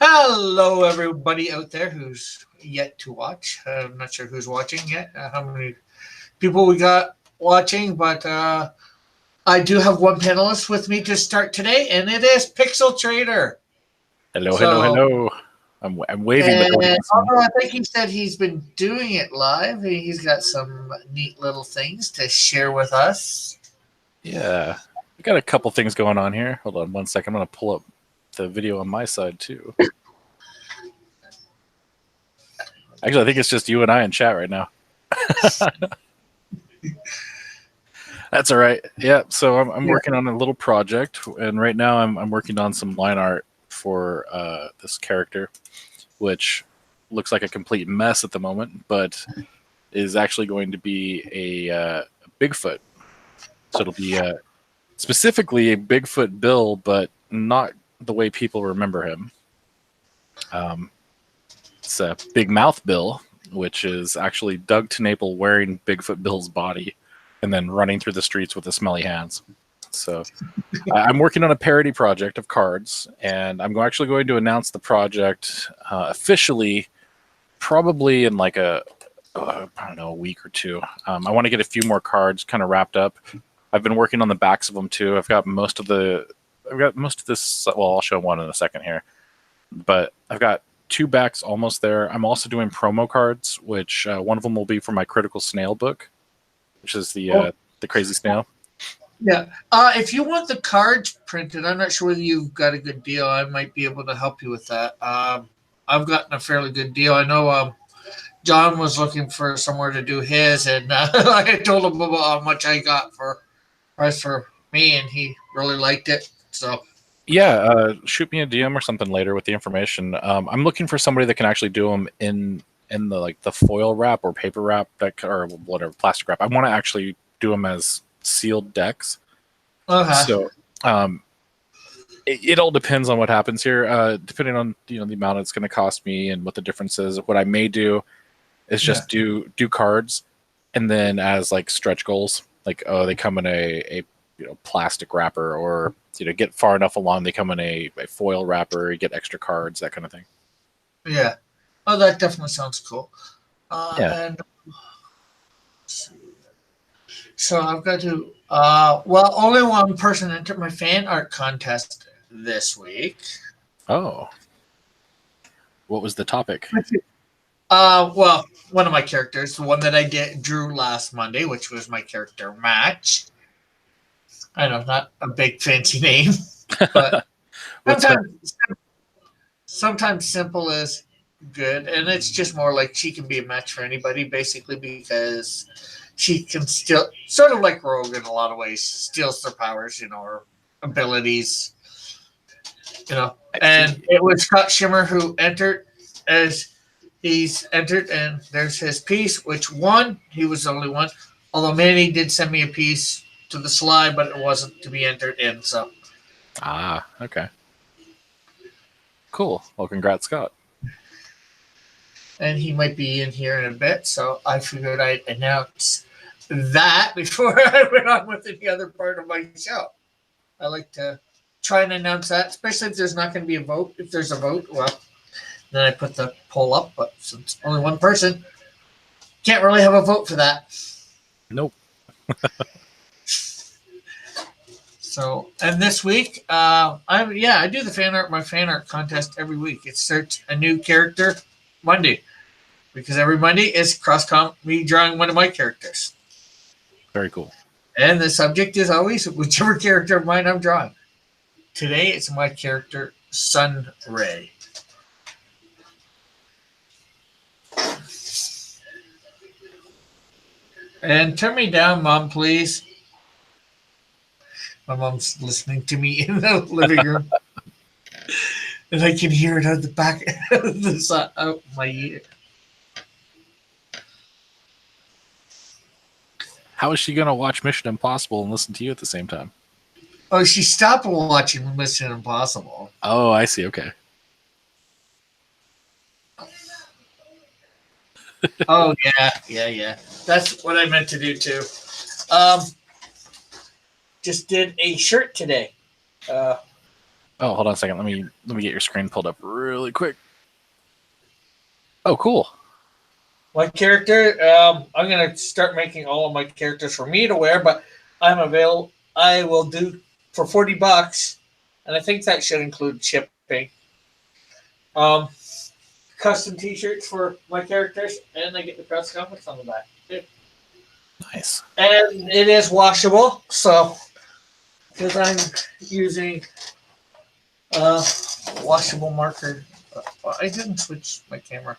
Hello, everybody out there who's yet to watch. I'm not sure who's watching yet, how many people we got watching, but I do have one panelist with me to start today, and it is Pixel Trader. Hello, hello, So, hello. I'm waving, but nobody and can see me. although I think he said he's been doing it live, he's got some neat little things to share with us. Yeah, we got a couple things going on here. Hold on one second. I'm going to pull up the video on my side, too. Actually, I think it's just you and I in chat right now. That's all right. Yeah, so I'm working on a little project, and right now I'm working on some line art for this character, which looks like a complete mess at the moment, but is actually going to be a Bigfoot. So it'll be specifically a Bigfoot Bill, but not the way people remember him. It's a Big Mouth Bill, which is actually Doug TenNapel wearing Bigfoot Bill's body and then running through the streets with the smelly hands. So I'm working on a parody project of cards, and I'm actually going to announce the project officially probably in like I don't know, a week or two. I want to get a few more cards kind of wrapped up. I've been working on the backs of them too. I've got most of this. Well, I'll show one in a second here, but I've got two backs almost there. I'm also doing promo cards, which one of them will be for my Critical Snail book, which is the Crazy Snail. Yeah. If you want the cards printed, I'm not sure whether you've got a good deal. I might be able to help you with that. I've gotten a fairly good deal. I know John was looking for somewhere to do his, and I told him about how much I got for price for me, and he really liked it. So yeah, shoot me a DM or something later with the information. I'm looking for somebody that can actually do them in the foil wrap or paper wrap or whatever plastic wrap. I want to actually do them as sealed decks. So it all depends on what happens here. Depending on the amount it's going to cost me and what the difference is. What I may do is just do cards, and then as like stretch goals, like they come in a plastic wrapper, or get far enough along they come in a foil wrapper, you get extra cards, that kind of thing. Yeah. Oh, that definitely sounds cool. Yeah. And so I've got to. Only one person entered my fan art contest this week. Oh. What was the topic? One of my characters, the one that I drew last Monday, which was my character Match. I know, not a big fancy name, but sometimes simple is good, and it's just more like she can be a match for anybody, basically, because she can still, sort of like Rogue in a lot of ways, steals their powers, or abilities, And it was Scott Shimmer who entered as he's entered, and there's his piece, which won. He was the only one. Although Manny did send me a piece to the slide, but it wasn't to be entered in. So. Okay. Cool. Well, congrats, Scott. And he might be in here in a bit, so I figured I'd announce that before I went on with any other part of my show. I like to try and announce that, especially if there's not going to be a vote. If there's a vote, well, then I put the poll up, but since only one person, can't really have a vote for that. Nope. So, and this week, I do the fan art, my fan art contest every week. It starts a new character Monday, because every Monday is me drawing one of my characters. Very cool. And the subject is always whichever character of mine I'm drawing. Today, it's my character, Sunray. And turn me down, Mom, please. My mom's listening to me in the living room. And I can hear it on the back of the side of my ear. How is she going to watch Mission Impossible and listen to you at the same time? Oh, she stopped watching Mission Impossible. Oh, I see. Okay. Oh, yeah. That's what I meant to do, too. Just did a shirt today. Oh, hold on a second. Let me get your screen pulled up really quick. Oh, cool. My character, I'm gonna start making all of my characters for me to wear, but I'm available. I will do for $40, and I think that should include shipping. Um, Custom T-shirts for my characters, and they get the press comics on the back too. Nice. And it is washable, so because I'm using washable marker. I didn't switch my camera.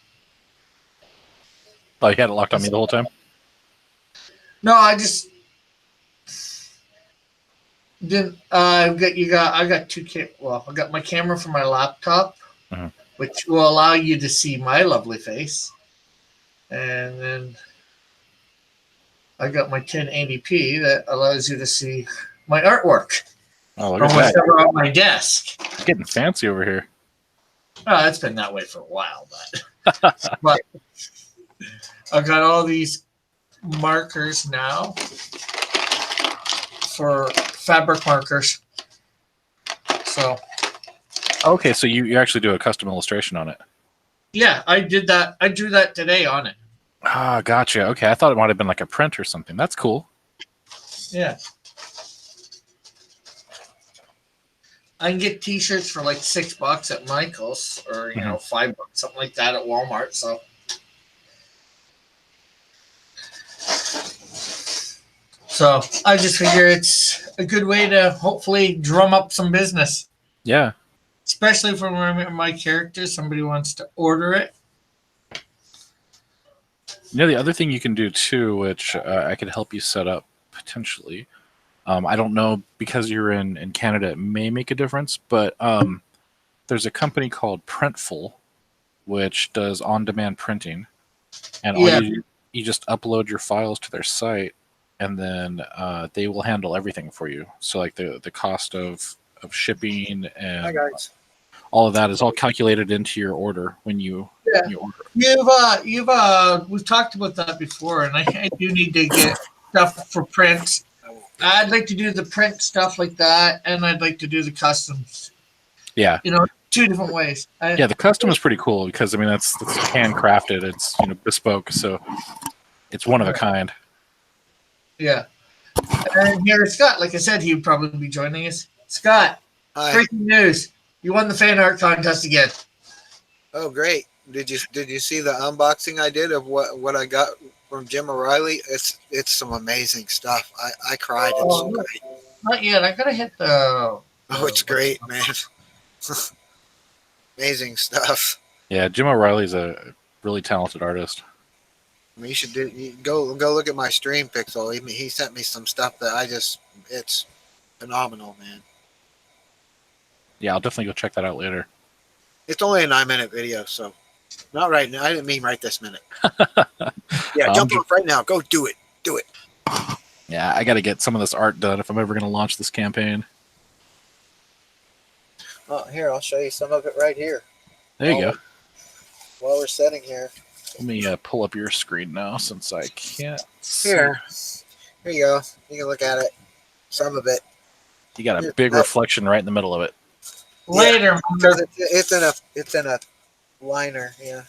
Oh, you had it locked on me the whole time? No, I just didn't. I got two. Well, I got my camera from my laptop, Mhm. which will allow you to see my lovely face, and then I got my 1080p that allows you to see my artwork Oh, look or at that. whatever on my desk. It's getting fancy over here. Oh, it's been that way for a while, but I've got all these markers now for fabric markers. So Okay, so you actually do a custom illustration on it. yeah, I did that. I drew that today on it. Ah, gotcha. Okay, I thought it might have been like a print or something. That's cool. Yeah. I can get T-shirts for like $6 at Michael's, or $5, something like that at Walmart. So I just figure it's a good way to hopefully drum up some business, Yeah. especially for my character. Somebody wants to order it. The other thing you can do too, which I could help you set up potentially. I don't know, because you're in Canada, it may make a difference, but there's a company called Printful, which does on-demand printing, and all Yeah. you just upload your files to their site, and then they will handle everything for you. So like the cost of shipping Hi and guys. all of that is all calculated into your order when you order. We've talked about that before, and I do need to get stuff for print. I'd like to do the print stuff like that, and I'd like to do the customs. Yeah. Two different ways. Yeah, the custom is pretty cool because I mean that's handcrafted. It's bespoke, so it's one of a kind. Yeah. And here, Scott, like I said, he'd probably be joining us. Scott, Hi. breaking news. You won the fan art contest again. Oh, great. Did you see the unboxing I did of what I got from Jim O'Reilly? It's some amazing stuff. I cried. It's great. Not yet. I gotta hit the. Oh, it's great, man. Amazing stuff. Yeah, Jim O'Reilly's a really talented artist. I mean, go look at my stream pixel. He sent me some stuff that it's phenomenal, man. Yeah, I'll definitely go check that out later. It's only a 9-minute video, so not right now. I didn't mean right this minute. Yeah, jump off right now. Go do it. Do it. Yeah, I got to get some of this art done if I'm ever going to launch this campaign. Oh, here, I'll show you some of it right here. There you go. While we're sitting here. Let me pull up your screen now since I can't see. Here you go. You can look at it. Some of it. You got a big reflection right in the middle of it. Later. Because it's in a liner, yeah.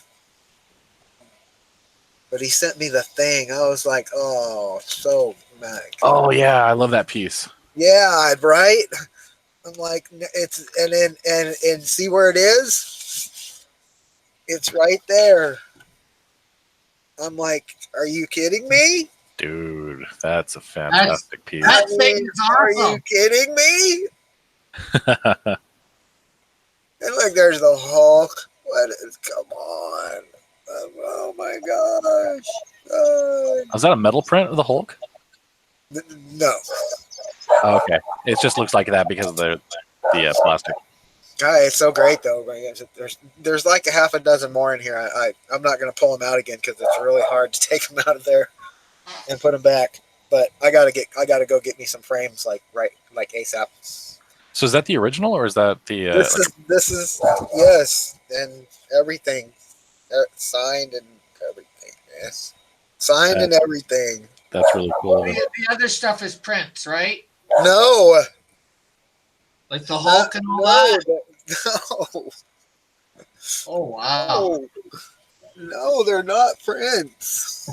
But he sent me the thing. I was like, oh, so mad. Oh yeah, I love that piece. Yeah, right? I'm like, it's and see where it is? It's right there. I'm like, are you kidding me? Dude, that's a fantastic piece. That thing is Are awesome. you kidding me? And look, there's the Hulk. Come on. Oh my gosh. Was that a metal print of the Hulk? No. Oh, okay. It just looks like that because of the plastic. It's so great though. There's like a half a dozen more in here. I'm not going to pull them out again because it's really hard to take them out of there and put them back. But I gotta go get me some frames like ASAP. So is that the original or is that the? This is yes, and everything signed and everything. Yes, signed and everything. That's really cool. The other stuff is prints, right? No, Like the Hulk and all that? No, Oh, wow. no, they're not prints.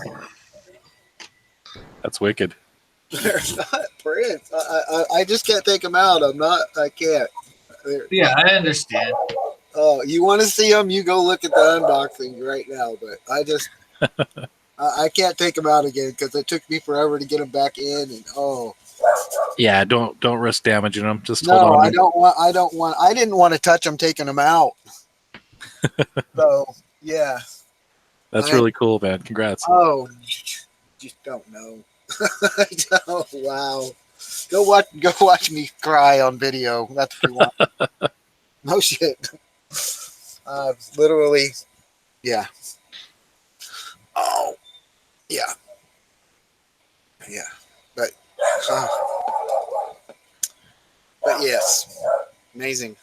That's wicked. They're not prints. I just can't take them out. I can't. Yeah, I understand. Oh, you want to see them? You go look at the unboxing right now. But I can't take them out again because it took me forever to get them back in. And Yeah, don't risk damaging them. Just no, hold on. I didn't want to touch them taking them out. So yeah, That's really cool, man. Congrats. oh, just don't know. Oh, wow. Go watch me cry on video. That's what you want. No shit. Literally, yeah. Oh, yeah, yeah. But, but yes, amazing.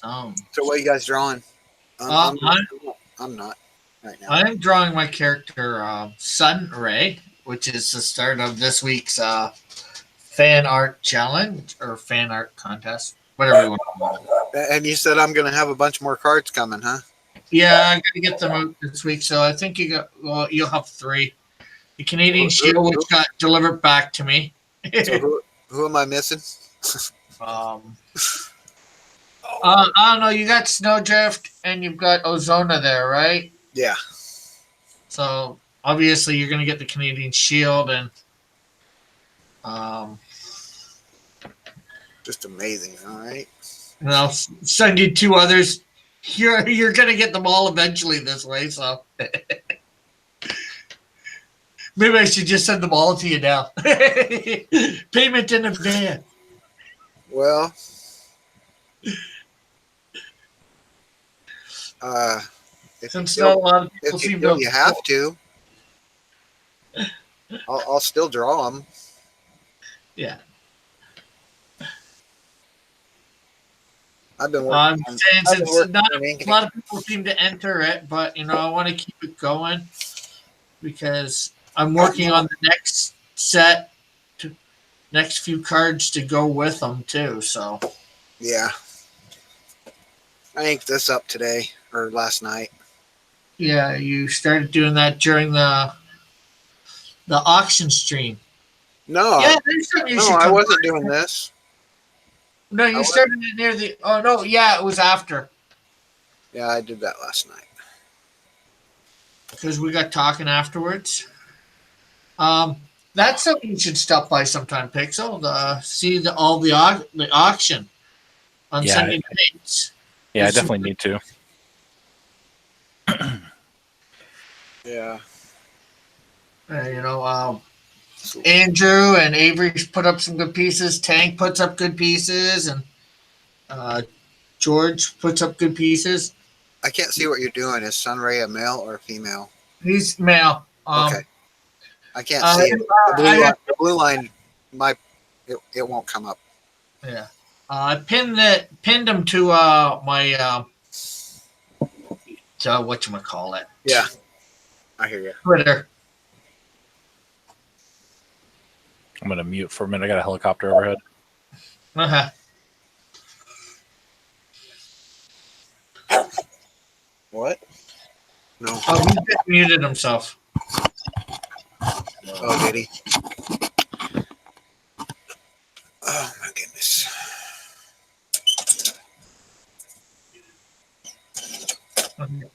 So what are you guys drawing? I'm not right now. I'm drawing my character Sunray, which is the start of this week's fan art challenge or fan art contest, whatever you want to call it. And you said I'm going to have a bunch more cards coming, huh? Yeah, I'm gonna get them out this week. So I think you'll have 3. The Canadian Shield, which got delivered back to me. So who am I missing? I don't know. You got Snowdrift and you've got Ozona there, right? Yeah. So obviously you're gonna get the Canadian Shield and just amazing. All right. and I'll send you 2 others. You're gonna get them all eventually this way. So maybe I should just send them all to you now. Payment in advance. Well, since not a lot of people if seem you, to you have to, I'll still draw them. Yeah. I've been working. I'm saying since not on a lot of people seem to enter it, but I want to keep it going because I'm working on the next set, next few cards to go with them too. So yeah, I inked this up today or last night. Yeah, you started doing that during the auction stream. No, Yeah, there's something you should I come wasn't by. doing this. No, you started it near the. Oh no, yeah, it was after Yeah, I did that last night. because we got talking afterwards. That's something you should stop by sometime, Pixel. See the auction on Sunday nights. Yeah, I definitely need to. Yeah. Andrew and Avery put up some good pieces. Tank puts up good pieces, and George puts up good pieces. I can't see what you're doing. Is Sunray a male or a female? He's male. Okay. I can't see it. The blue line, it won't come up. Yeah. I pinned him to my whatchamacallit. Yeah. I hear you. Twitter. I'm gonna mute for a minute. I got a helicopter overhead. Uh-huh. What? No. Oh, he just muted himself. Oh, did he? Oh my goodness.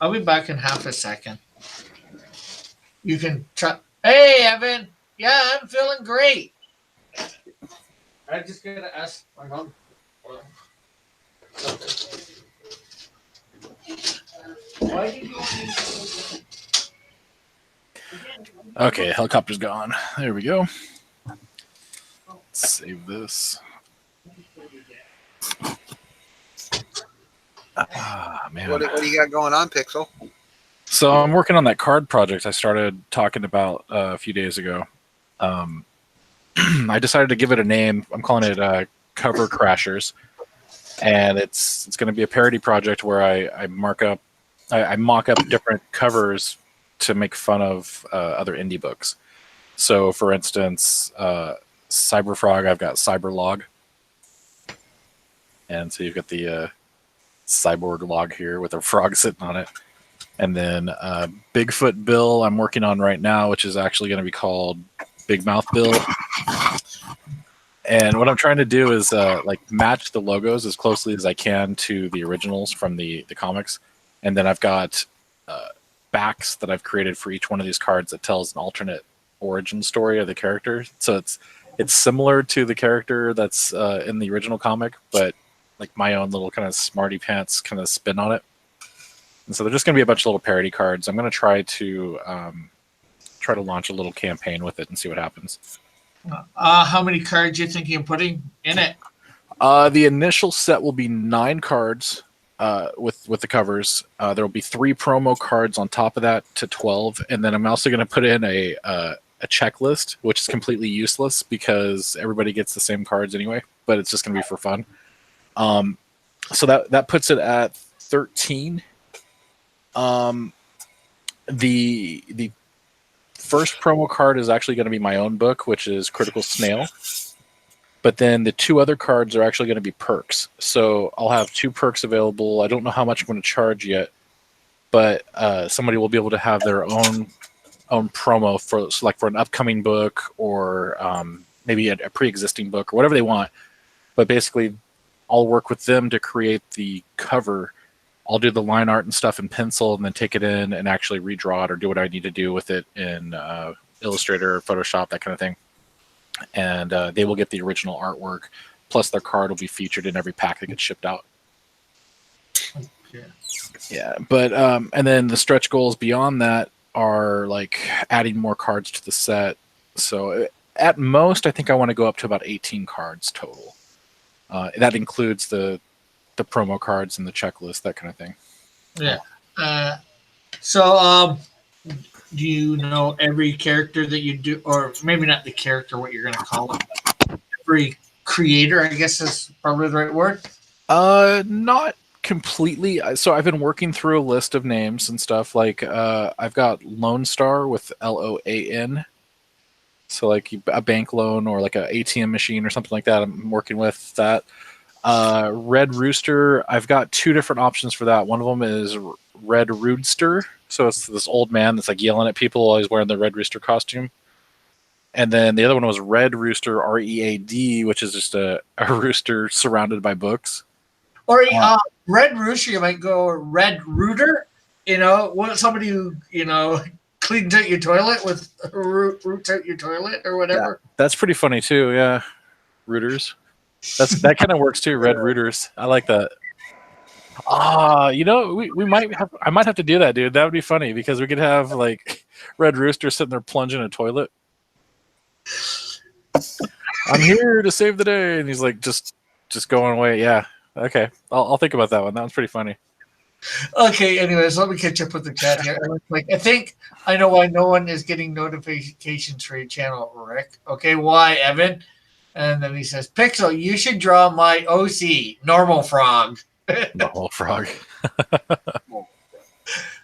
I'll be back in half a second. You can try. Hey, Evan. Yeah, I'm feeling great. I just gotta ask my mom. Why did you Okay, helicopter's gone. There we go. Let's save this. Ah, man. What do you got going on, Pixel? So I'm working on that card project I started talking about a few days ago. I decided to give it a name. I'm calling it Cover Crashers, and it's going to be a parody project where I mock up different covers to make fun of other indie books. So, for instance, Cyberfrog, I've got Cyberlog, and so you've got the cyborg log here with a frog sitting on it. And then Bigfoot Bill, I'm working on right now, which is actually going to be called Big Mouth Bill. And what I'm trying to do is like match the logos as closely as I can to the originals from the comics. And then I've got backs that I've created for each one of these cards that tells an alternate origin story of the character. So it's similar to the character that's in the original comic, but like my own little kind of smarty pants kind of spin on it. And so they're just going to be a bunch of little parody cards. I'm going to try to launch a little campaign with it and see what happens. How many cards you thinking of putting in it? The initial set will be 9 cards with the covers. There will be 3 promo cards on top of that to 12, and then I'm also going to put in a checklist, which is completely useless because everybody gets the same cards anyway. But it's just going to be for fun. So that puts it at 13. The first promo card is actually going to be my own book, which is Critical Snail. But then the 2 other cards are actually going to be perks. So I'll have 2 perks available. I don't know how much I'm going to charge yet, but somebody will be able to have their own promo for an upcoming book or maybe a pre-existing book or whatever they want. But basically, I'll work with them to create the cover. I'll do the line art and stuff in pencil and then take it in and actually redraw it or do what I need to do with it in Illustrator or Photoshop, that kind of thing. And they will get the original artwork, plus their card will be featured in every pack that gets shipped out. Okay. Yeah, but and then the stretch goals beyond that are like adding more cards to the set. So at most, I think I want to go up to about 18 cards total. That includes the promo cards and the checklist, that kind of thing. Yeah. So do you know every character that you do, or maybe not the character, what you're going to call it? Every creator, I guess is probably the right word. Not completely. So I've been working through a list of names and stuff. Like I've got Lone Star with LOAN. So like a bank loan or like an ATM machine or something like that. I'm working with that. Red Rooster, I've got 2 different options for that. One of them is Red Roodster, so it's this old man that's like yelling at people while he's wearing the Red Rooster costume. And then the other one was Red Rooster, READ, which is just a rooster surrounded by books. Or Red Rooster, you might go Red Rooter. Somebody who cleans out your toilet with roots out your toilet or whatever. Yeah, that's pretty funny too. Yeah, rooters. That kind of works too. Red rooters. I like that. We might have. I might have to do that, dude. That would be funny because we could have like Red Rooster sitting there plunging a toilet. I'm here to save the day, and he's like just going away. Yeah. Okay. I'll think about that one. That one's pretty funny. Okay. Anyways, let me catch up with the chat here. I think I know why no one is getting notifications for your channel, Rick. Okay. Why, Evan? And then he says, Pixel, you should draw my OC, Normal Frog. Normal Frog.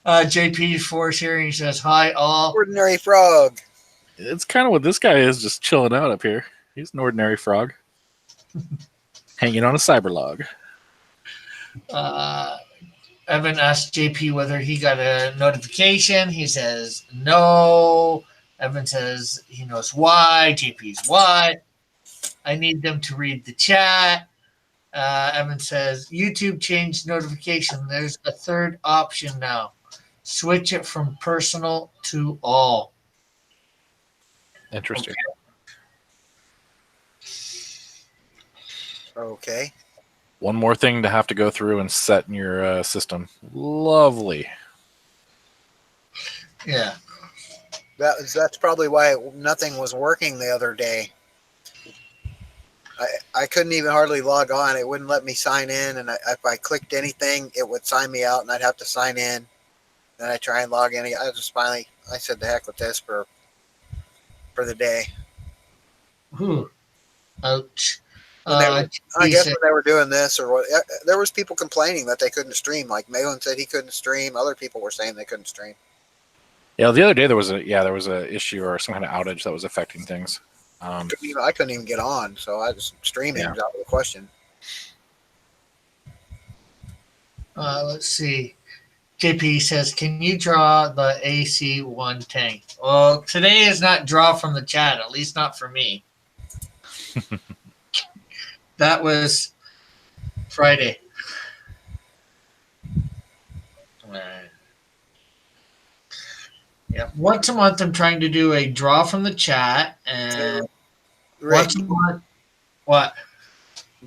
JP Force here, and he says, hi, all. Ordinary Frog. It's kind of what this guy is, just chilling out up here. He's an ordinary frog. Hanging on a cyberlog. Evan asked JP whether he got a notification. He says, no. Evan says he knows why. JP's what? I need them to read the chat. Evan says, YouTube changed notification. There's a third option now. Switch it from personal to all. Interesting. Okay. One more thing to have to go through and set in your system. Lovely. Yeah. That's probably why nothing was working the other day. I couldn't even hardly log on. It wouldn't let me sign in, and if I clicked anything, it would sign me out, and I'd have to sign in. Then I try and log in. I said, the heck with this for the day. Ouch. I guess when they were doing this, or what, there was people complaining that they couldn't stream. Like Malin said he couldn't stream. Other people were saying they couldn't stream. Yeah, the other day there was a issue or some kind of outage that was affecting things. I couldn't even get on, so I was streaming Yeah. was out of the question. Let's see. JP says, "Can you draw the AC-1 tank?" Well, today is not draw from the chat. At least not for me. That was Friday. Yeah, once a month I'm trying to do a draw from the chat, and Rick, once a month, what?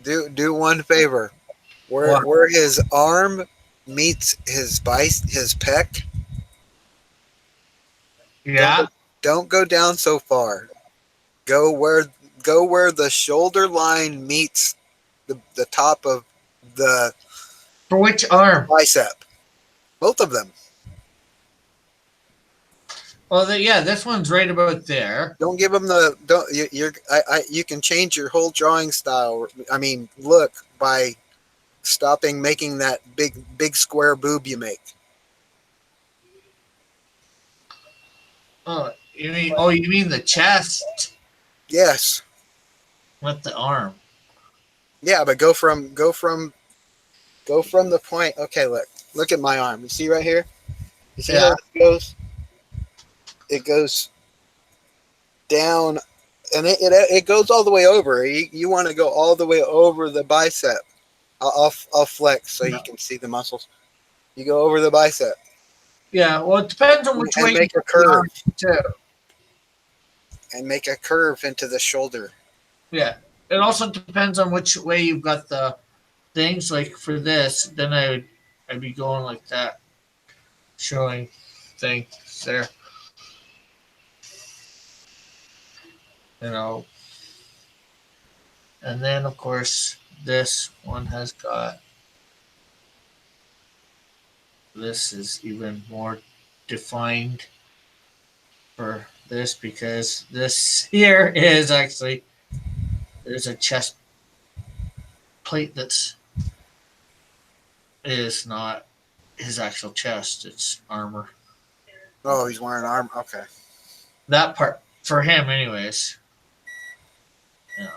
do one favor. What? Where his arm meets his pec, Yeah. don't go down so far. Go where the shoulder line meets the top of the For which arm? bicep. Both of them. Well, yeah, this one's right about there. Don't give them the don't you can change your whole drawing style. I mean, look by stopping making that big square boob you make. Oh, you mean the chest Yes. with the arm? Yeah, but go from the point. Okay, look at my arm. You see right here? You see how it goes? It goes down, and it goes all the way over. You want to go all the way over the bicep. I'll flex so you can see the muscles. You go over the bicep. Yeah, well, it depends on which way and make you a curve too. and make a curve into the shoulder. Yeah, it also depends on which way you've got the things. Like for this, then I'd be going like that, showing things there. And then of course this one has got. This is even more defined for this because this here is actually there's a chest plate is not his actual chest, it's armor. Oh, he's wearing armor. Okay. That part for him anyways. Yeah.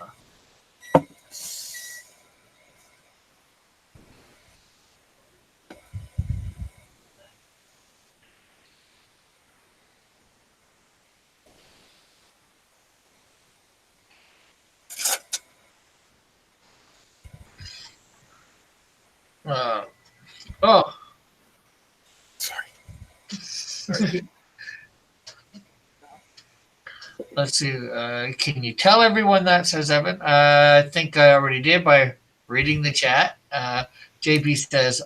Oh, Sorry. let's see. Can you tell everyone that, says Evan? I think I already did by reading the chat. JP says,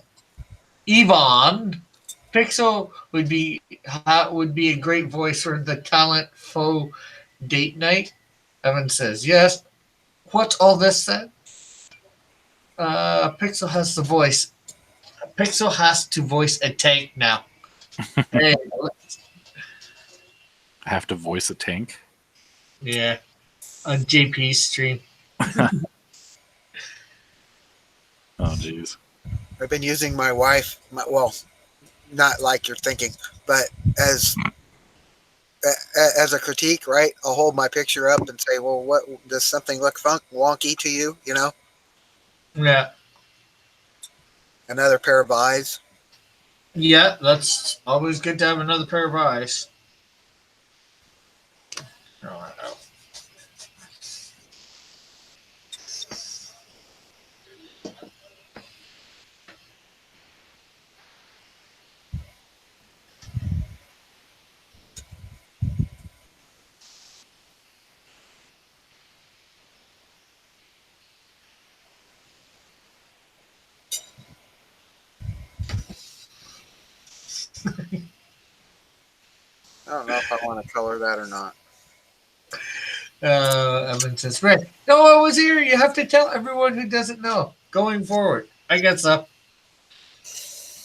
Yvonne Pixel would be a great voice for the talent faux date night. Evan says, yes. What's all this then? Pixel has the voice. Pixel has to voice a tank now. Hey, I have to voice a tank. yeah, on JP's stream. Oh, jeez. I've been using my wife. Well, not like you're thinking, but as a critique, right? I'll hold my picture up and say, "Well, what does something look wonky to you?" You know, Yeah. another pair of eyes. Yeah, that's always good to have another pair of eyes. Oh. I don't know if I want to color that or not. Evan says, Rick, no one was here. You have to tell everyone who doesn't know going forward. I guess so.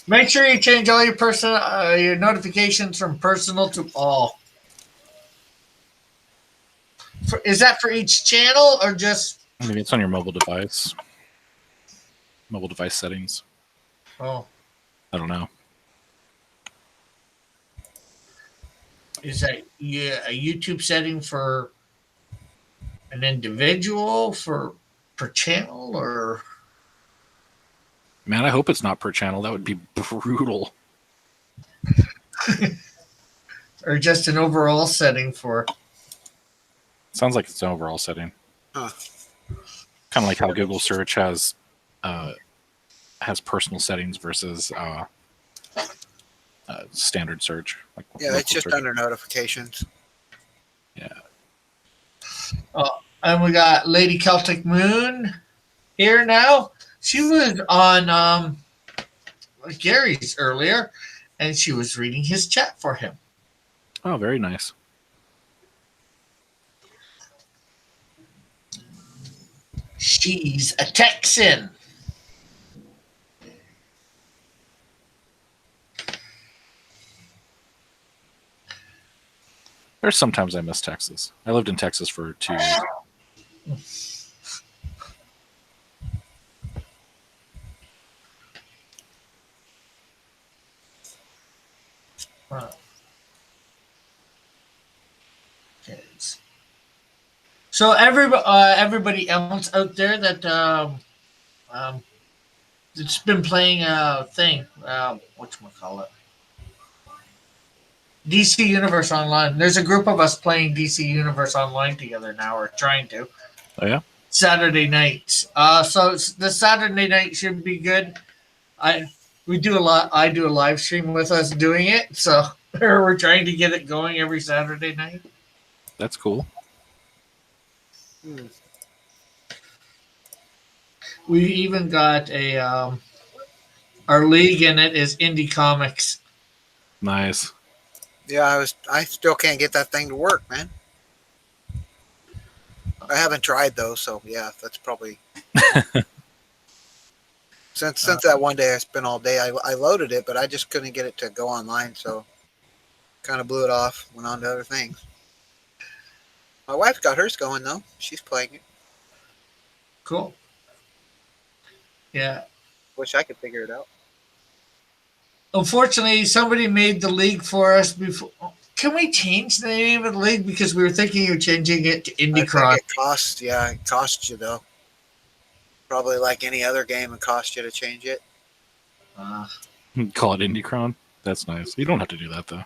Make sure you change all your notifications from personal to all. Is that for each channel or just? Maybe it's on your mobile device. Mobile device settings. Oh, I don't know. Is that a YouTube setting for an individual for per channel, or Man, I hope it's not per channel. That would be brutal. just an overall setting for? Sounds like it's an overall setting. Huh. Kind of like how Google search has personal settings versus standard search. Like Yeah, it's just search. under notifications. Yeah. And we got Lady Celtic Moon here now. She was on Gary's earlier, and she was reading his chat for him. Oh, very nice. She's a Texan. There's sometimes I miss Texas. I lived in Texas for 2 years. Okay. So everybody else out there that it's been playing a thing, whatchamacallit, DC Universe Online. There's a group of us playing DC Universe Online together now, or trying to. Oh yeah. Saturday nights. So the Saturday night should be good. I do a live stream with us doing it, so we're trying to get it going every Saturday night. That's cool. We even got our league in it is Indie Comics. Nice. Yeah, I still can't get that thing to work, man. I haven't tried though, so yeah, that's probably since that one day I spent all day. I loaded it, but I just couldn't get it to go online, so kind of blew it off. Went on to other things. My wife's got hers going though. She's playing it. Cool. Yeah. Wish I could figure it out. Unfortunately, somebody made the league for us before. Can we change the name of the league? Because we were thinking of changing it to IndieCron. It costs you though. Probably like any other game, it costs you to change it. Call it IndieCron. That's nice. You don't have to do that though.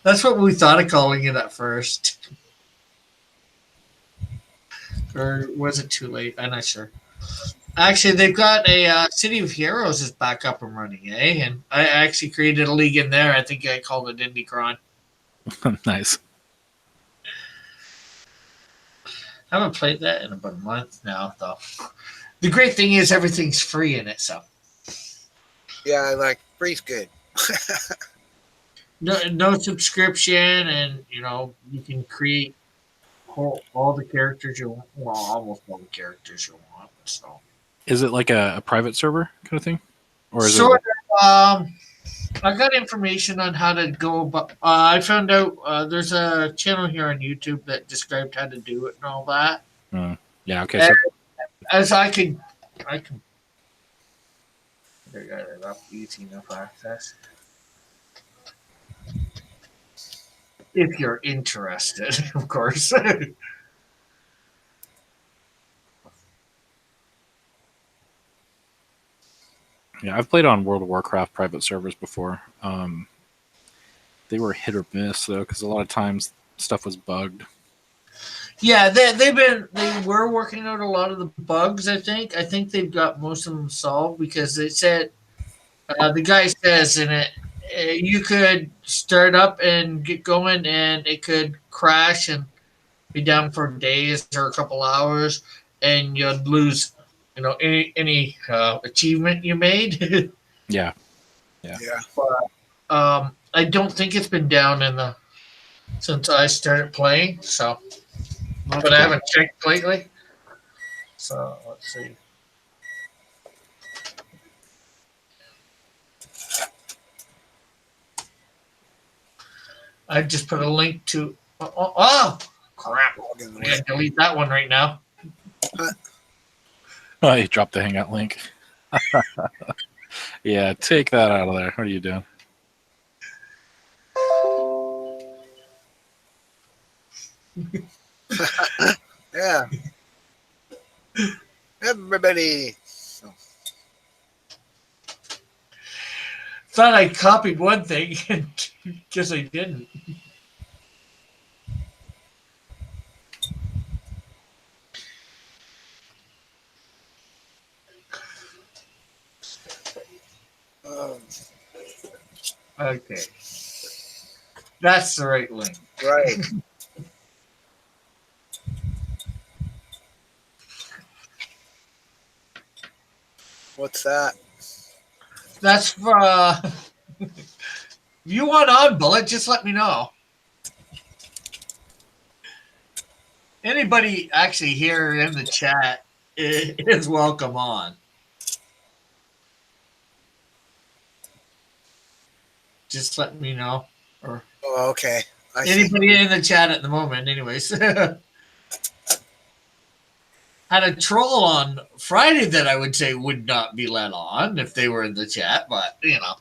That's what we thought of calling it at first. Or was it too late? I'm not sure. Actually, they've got a City of Heroes is back up and running, eh? And I actually created a league in there. I think I called it IndieCron. Nice. I haven't played that in about a month now, though. The great thing is everything's free in it, so. Yeah, like free's good. No subscription, and you can create all the characters you want. Well, almost all the characters you want. So. Is it like a private server kind of thing, or is sort of? I got information on how to go, but I found out there's a channel here on YouTube that described how to do it and all that. Yeah. Okay. So as I can. I got it up easy enough access. If you're interested, of course. yeah, I've played on World of Warcraft private servers before. They were hit or miss though, because a lot of times stuff was bugged. Yeah, they were working out a lot of the bugs. I think they've got most of them solved, because they said the guy says in it you could start up and get going, and it could crash and be down for days or a couple hours, and you'd lose any achievement you made. Yeah. But I don't think it's been down since I started playing, so. But I haven't checked lately. So let's see. I just put a link to. Oh crap! I'm gonna delete that one right now. Oh, you dropped the Hangout link. Yeah, take that out of there. What are you doing? Yeah. Everybody. Thought I copied one thing, and guess I didn't. Um, Okay. That's the right link. right. What's that? That's for if you want on bullet, just let me know. Anybody actually here in the chat is welcome on. Just let me know. Or Oh, okay. I see. anybody in the chat at the moment, anyways. Had a troll on Friday that I would say would not be let on if they were in the chat, but you know.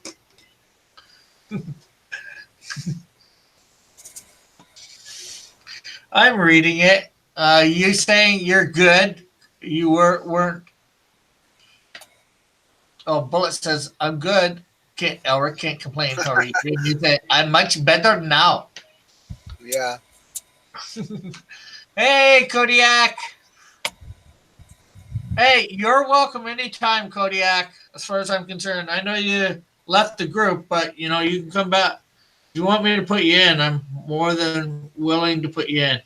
I'm reading it. You saying you're good. You weren't. Oh, Bullet says I'm good. Elric can't complain. How are you? You say I'm much better now. Yeah. Hey, Kodiak. Hey, you're welcome anytime, Kodiak. As far as I'm concerned, I know you left the group, but you know you can come back. If you want me to put you in, I'm more than willing to put you in.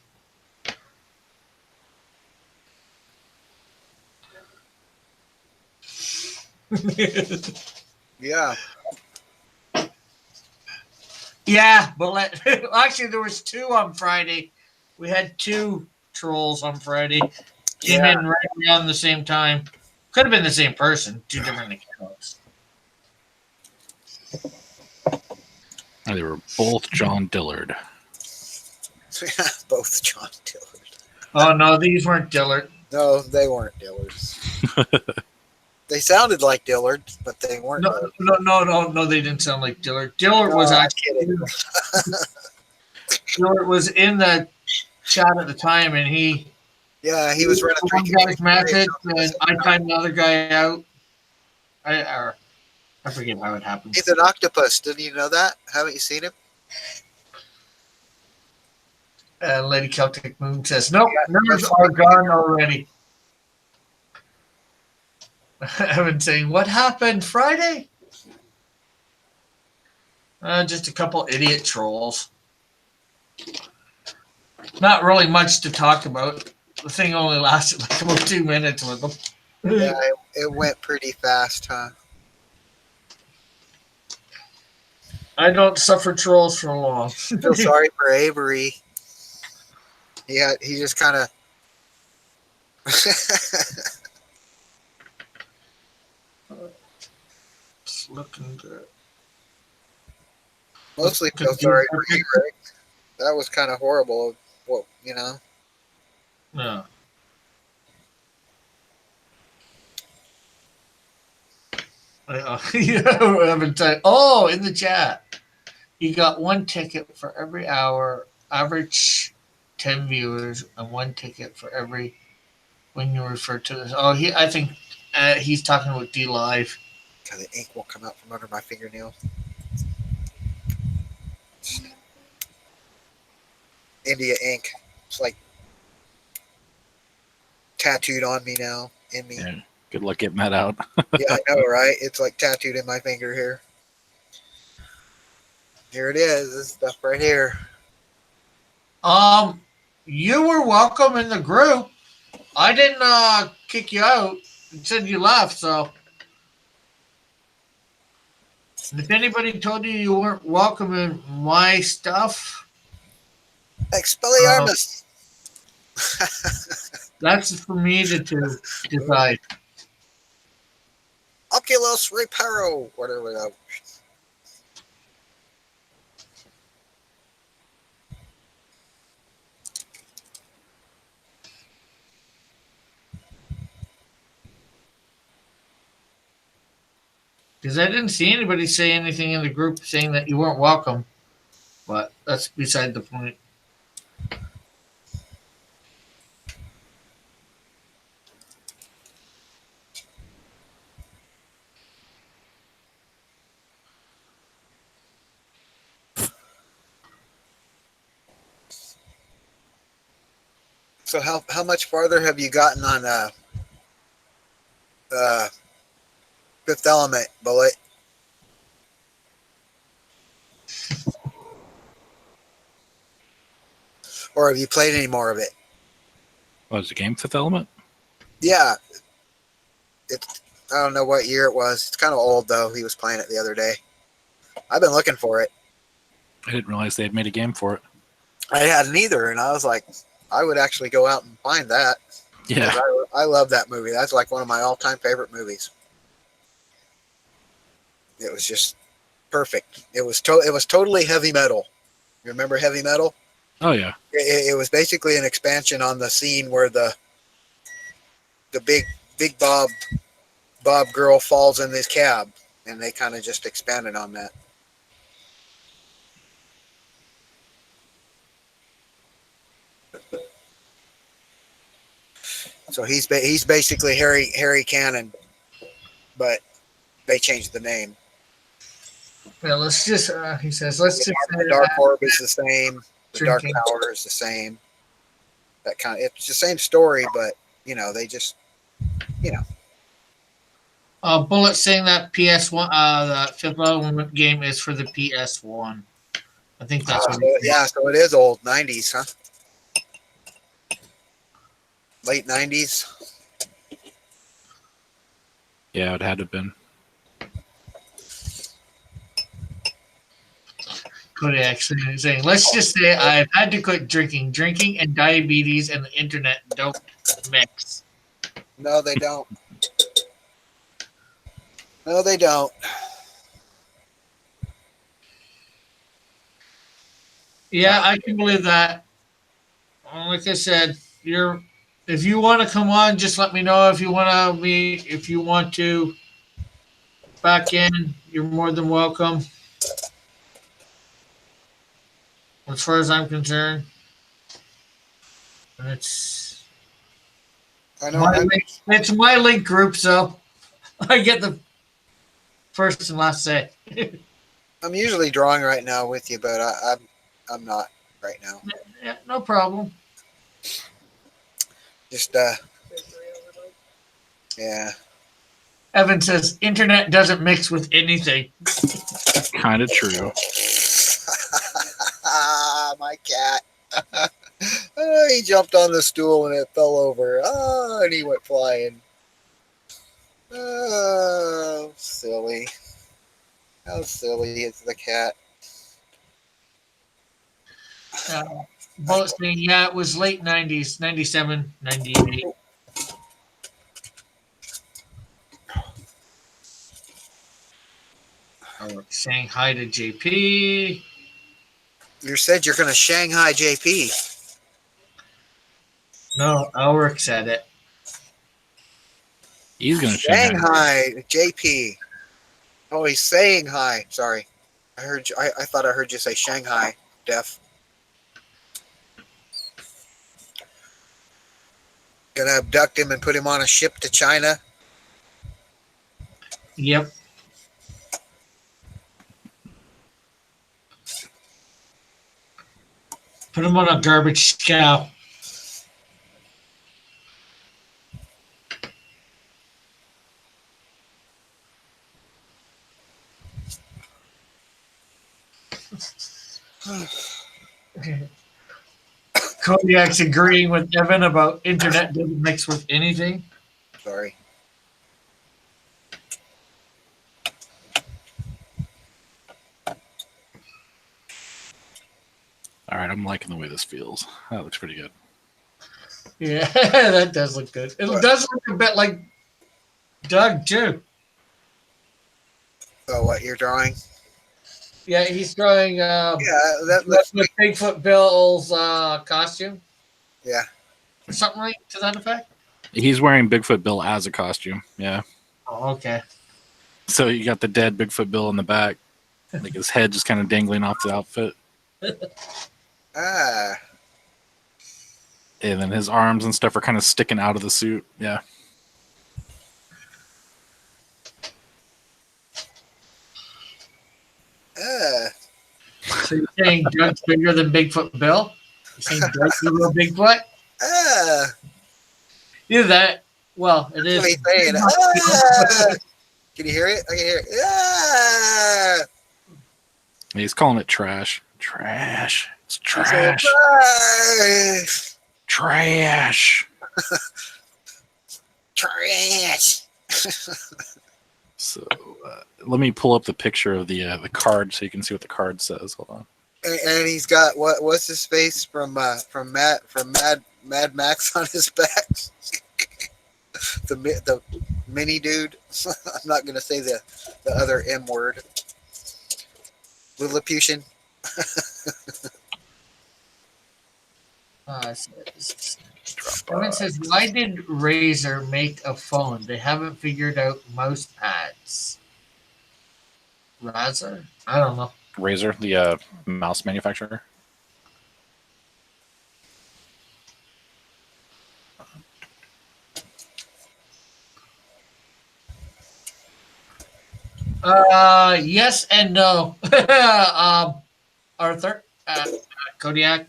Yeah. Yeah, but actually there was two on Friday. We had two trolls on Friday. Came Yeah. in right around the same time. Could have been the same person, two different accounts. They were both John Dillard. Both John Dillard. Oh no, these weren't Dillard. No, they weren't Dillards. They sounded like Dillard, but they weren't. No, they didn't sound like Dillard. Dillard was I'm actually kidding. Dillard was in the chat at the time, and he Yeah, he was running one 3 guy's message, and I timed another guy out. I forget how it happened. He's an octopus. Didn't you know that? Haven't you seen him? Lady Celtic Moon says, nope, nerves are gone already. I've been saying, what happened Friday? Just a couple idiot trolls. Not really much to talk about. The thing only lasted like about 2 minutes with them. Yeah, it went pretty fast, huh? I don't suffer trolls for long. Feel sorry for Avery. He just kind of. Just looking good. Mostly feel sorry for Avery. That was kind of horrible. Well, you know. Yeah. Oh, in the chat. You got 1 ticket for every hour, average 10 viewers, and 1 ticket for every when you refer to this. Oh, I think he's talking about D Live. God, the ink won't come out from under my fingernail. India ink. It's like tattooed on me now. In me. Yeah, good luck getting that out. Yeah, I know, right? It's like tattooed in my finger here. Here it is. This stuff right here. You were welcome in the group. I didn't kick you out. It said you left, so if anybody told you you weren't welcome in my stuff, Expelliarmus. that's for me to decide. Oculus Reparo. Whatever that. Because I didn't see anybody say anything in the group saying that you weren't welcome. But that's beside the point. So how much farther have you gotten on Fifth Element, Bullet? Or have you played any more of it? What was the game, Fifth Element? Yeah. I don't know what year it was. It's kind of old, though. He was playing it the other day. I've been looking for it. I didn't realize they had made a game for it. I hadn't either, and I was like, I would actually go out and find that. Yeah. I love that movie. That's like one of my all-time favorite movies. It was just perfect. It was totally heavy metal. You remember heavy metal? Oh, yeah. It was basically an expansion on the scene where the big Bob girl falls in this cab, and they kind of just expanded on that. So he's basically Harry Cannon, but they changed the name. Well, let's just. He says, let's just. The Dark Orb is the same. The Dark Drinking. Tower is the same. That kind of, it's the same story, but they just, Bullet saying that PS1, the Fifth Element game is for the PS1. I think that's what. So it is old 90s, huh? Late 90s. Yeah, it had to have been. Cody actually saying, let's just say I've had to quit drinking. Drinking and diabetes and the internet don't mix. No, they don't. No, they don't. Yeah, I can believe that. Like I said, if you want to come on, just let me know. If you want to back in, you're more than welcome. As far as I'm concerned, it's I know. it's my link group, so I get the first and last say. I'm usually drawing right now with you, but I'm not right now. Yeah, no problem. Just yeah. Evan says internet doesn't mix with anything. Kind of true. My cat. He jumped on the stool and it fell over. And he went flying. Oh, silly. How silly is the cat? Bullet saying, yeah, it was late 90s, 97, 98. Saying hi to JP. You said you're going to Shanghai JP. No, Ulrich said it. He's going to Shanghai JP. Oh, he's saying hi. Sorry. I heard you. I thought I heard you say Shanghai, Def. Gonna abduct him and put him on a ship to China. Yep. Put him on a garbage cow. Kodiak's agreeing with Evan about internet doesn't mix with anything. Sorry. All right, I'm liking the way this feels. That looks pretty good. Yeah, that does look good. It does look a bit like Doug, too. Oh, what you're drawing? Yeah, he's drawing that looks with Bigfoot Bill's costume. Yeah. Or something like to that effect. He's wearing Bigfoot Bill as a costume. Yeah. Oh, okay. So you got the dead Bigfoot Bill in the back. Like his head just kind of dangling off the outfit. Ah. And then his arms and stuff are kind of sticking out of the suit. Yeah. So you're saying Doug's bigger than Bigfoot Bill? You're saying Doug's a little Bigfoot? Either that. Well, it That's what is. he's saying. Ah! Can you hear it? I can hear it. Ah! He's calling it trash. Trash. It's He's saying, trash. trash. Trash. Trash. So let me pull up the picture of the card so you can see what the card says. Hold on. And he's got what's his face from Mad Max on his back. the mini dude. I'm not gonna say the other M word. Lilliputian. Someone says, why did Razer make a phone? They haven't figured out mouse pads. Razer? I don't know. Razer, the mouse manufacturer. Yes and no. Arthur, Kodiak,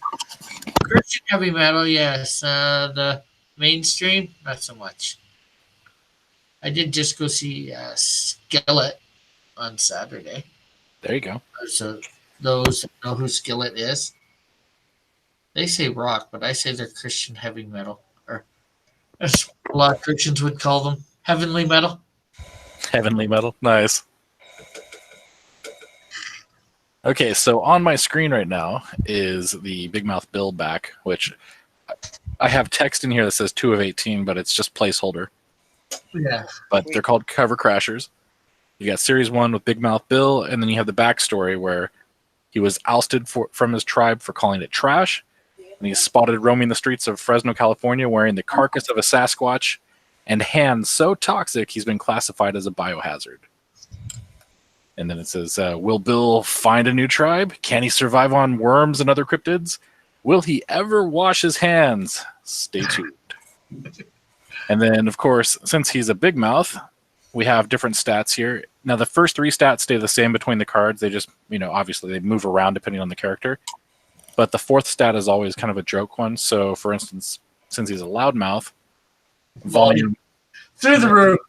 Christian heavy metal, yes. The mainstream, not so much. I did just go see Skillet on Saturday. There you go. So those know who Skillet is. They say rock, but I say they're Christian heavy metal, or as a lot of Christians would call them, heavenly metal. Heavenly metal. Nice. Okay, so on my screen right now is the Big Mouth Bill back, which I have text in here that says 2 of 18, but it's just placeholder. Yeah. But they're called Cover Crashers. You got Series 1 with Big Mouth Bill, and then you have the backstory where he was ousted from his tribe for calling it trash, and he's spotted roaming the streets of Fresno, California, wearing the carcass of a Sasquatch and hands so toxic he's been classified as a biohazard. And then it says, will Bill find a new tribe? Can he survive on worms and other cryptids? Will he ever wash his hands? Stay tuned. And then, of course, since he's a big mouth, we have different stats here. Now, the first 3 stats stay the same between the cards. They just, obviously they move around depending on the character. But the 4th stat is always kind of a joke one. So, for instance, since he's a loudmouth, volume through the roof.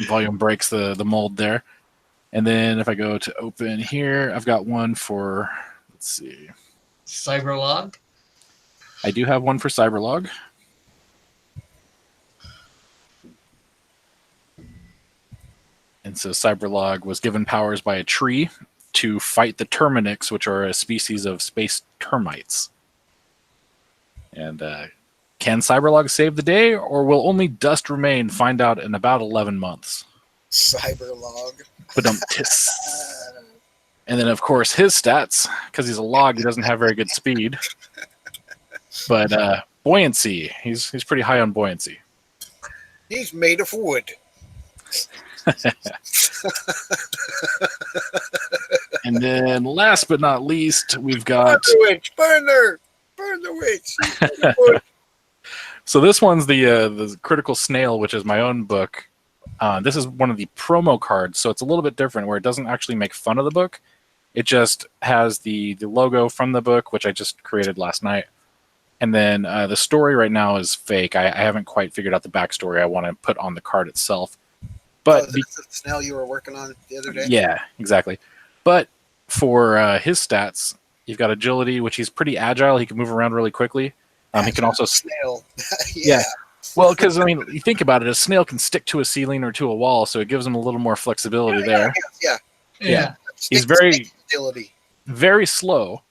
Volume breaks the mold there. And then if I go to open here, I've got one for, let's see. Cyberlog? I do have one for Cyberlog. And so Cyberlog was given powers by a tree to fight the Terminix, which are a species of space termites. And can Cyberlog save the day, or will only dust remain? Find out in about 11 months. Cyberlog. And then, of course, his stats, because he's a log, he doesn't have very good speed. But buoyancy, he's pretty high on buoyancy. He's made of wood. And then, last but not least, we've got... Burn the witch! Burn her! Burn the witch! So this one's the Critical Snail, which is my own book. This is one of the promo cards, so it's a little bit different, where it doesn't actually make fun of the book. It just has the logo from the book, which I just created last night. And then the story right now is fake. I haven't quite figured out the backstory I want to put on the card itself. But that's the snail you were working on the other day? Yeah, exactly. But for his stats, you've got agility, which he's pretty agile. He can move around really quickly. He can also... Snail. Yeah. Well, because, you think about it, a snail can stick to a ceiling or to a wall, so it gives him a little more flexibility there. Yeah. He's very slow.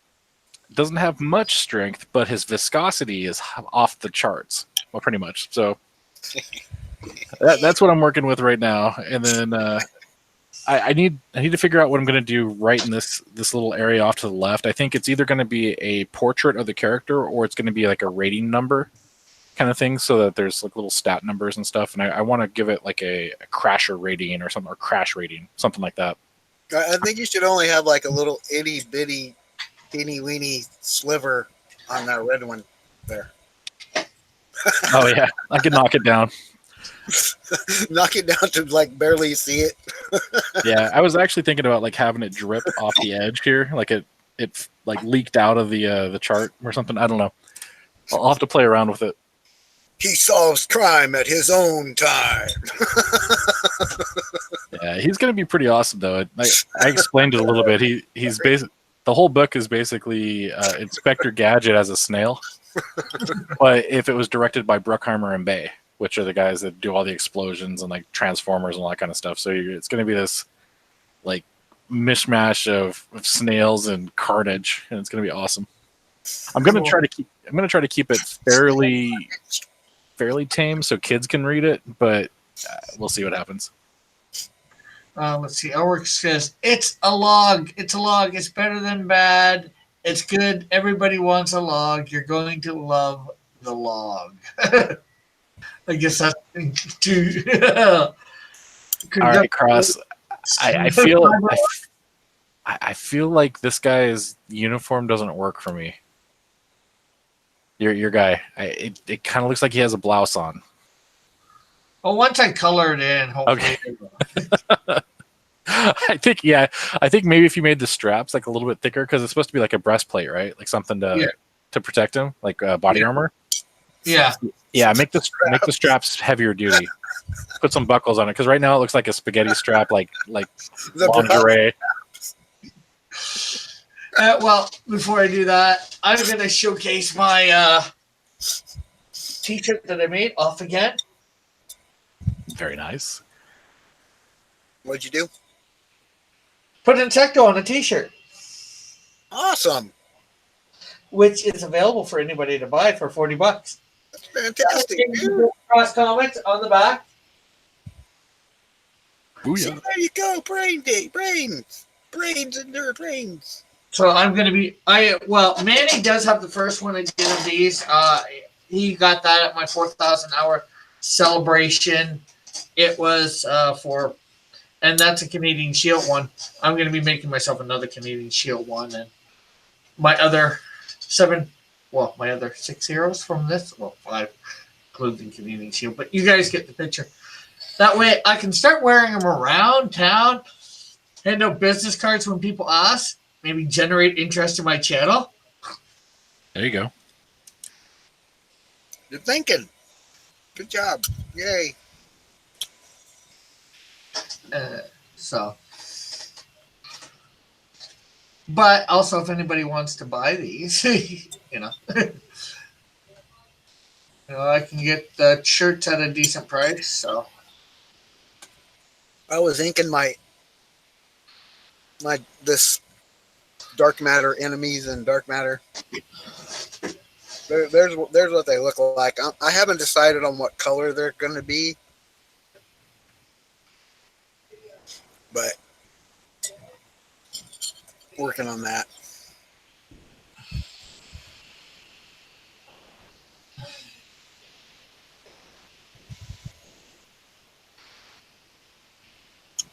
Doesn't have much strength, but his viscosity is off the charts. Well, pretty much. So that's what I'm working with right now. And then I need to figure out what I'm going to do right in this little area off to the left. I think it's either going to be a portrait of the character, or it's going to be like a rating number kind of thing, so that there's like little stat numbers and stuff. And I want to give it like a crasher rating or something, or crash rating, something like that. I think you should only have like a little itty bitty, teeny weeny sliver on that red one there. Oh yeah, I could knock it down. Knock it down to like barely see it. Yeah, I was actually thinking about like having it drip off the edge here, like it like leaked out of the chart or something. I don't know, I'll have to play around with it. He solves crime at his own time. Yeah, he's going to be pretty awesome, though. I explained it a little bit. He's the whole book is basically Inspector Gadget as a snail, but if it was directed by Bruckheimer and Bay, which are the guys that do all the explosions and like Transformers and all that kind of stuff. So it's going to be this like mishmash of snails and carnage, and it's going to be awesome. I'm going to try to keep it fairly tame so kids can read it, but we'll see what happens. Let's see. Elric says, it's a log. It's a log. It's better than bad. It's good. Everybody wants a log. You're going to love the log. I guess that's too. All right, Cross. I feel like this guy's uniform doesn't work for me. Your guy. It kind of looks like he has a blouse on. Well, once I color it in, hopefully. Okay. I think maybe if you made the straps like a little bit thicker, because it's supposed to be like a breastplate, right? Like something to protect him, like body armor. Yeah. Yeah, make the straps heavier duty. Put some buckles on it, because right now it looks like a spaghetti strap, like lingerie. Well, before I do that, I'm going to showcase my t-shirt that I made off again. Very nice. What'd you do? Put Insecto on a t-shirt. Awesome. Which is available for anybody to buy for $40. That's fantastic. Cross Comics on the back. Booyah. See, there you go. Brain day. Brains and their brains. So I'm going to be... Manny does have the first one again of these. He got that at my 4,000 hour celebration. It was for... And that's a Canadian Shield one. I'm going to be making myself another Canadian Shield one. And my other 6 heroes from this. Well, 5, including Canadian Shield. But you guys get the picture. That way I can start wearing them around town. Hand out business cards when people ask. Maybe generate interest in my channel. There you go. You're thinking. Good job. Yay. But also, if anybody wants to buy these, I can get the shirts at a decent price. So I was inking my this dark matter enemies and dark matter. There's what they look like. I haven't decided on what color they're going to be. But working on that.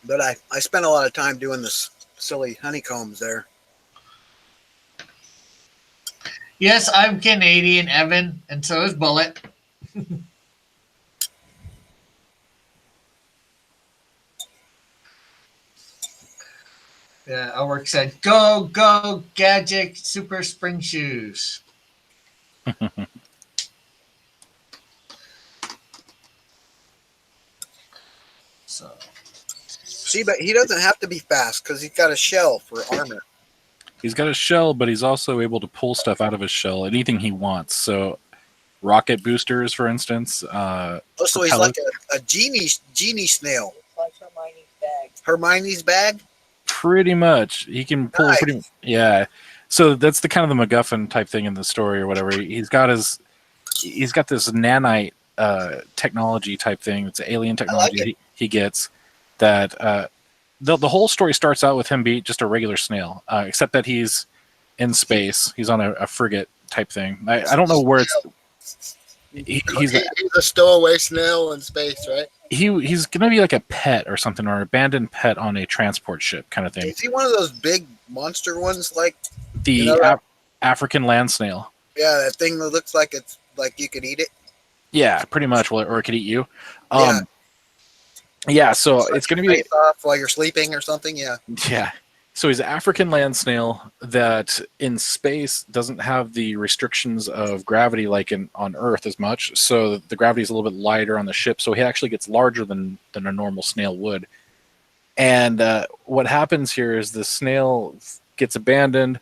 But I spent a lot of time doing this silly honeycombs there. yes, I'm Canadian, Evan, and so is Bullet. Yeah, Elric said, go, Gadget Super Spring Shoes. So, see, but he doesn't have to be fast because he's got a shell for armor. He's got a shell, but he's also able to pull stuff out of his shell, anything he wants. So, rocket boosters, for instance. So he's like a genie snail. Like Hermione's bag. Hermione's bag? Pretty much. He can pull Nice. yeah. So that's the kind of the MacGuffin type thing in the story or whatever. He's got this nanite technology type thing. It's an alien technology he gets that the whole story starts out with him being just a regular snail, except that he's in space. He's on a frigate type thing. I don't know where it's. He's a stowaway snail in space, right? He's gonna be like a pet or something, or an abandoned pet on a transport ship kind of thing. Is he one of those big monster ones, like the African land snail? Yeah, that thing that looks like it's like you could eat it. Yeah, pretty much, or it could eat you. So it's gonna be off while you're sleeping or something. Yeah. Yeah. So he's an African land snail that in space doesn't have the restrictions of gravity like on Earth as much. So the gravity is a little bit lighter on the ship. So he actually gets larger than a normal snail would. And what happens here is the snail gets abandoned.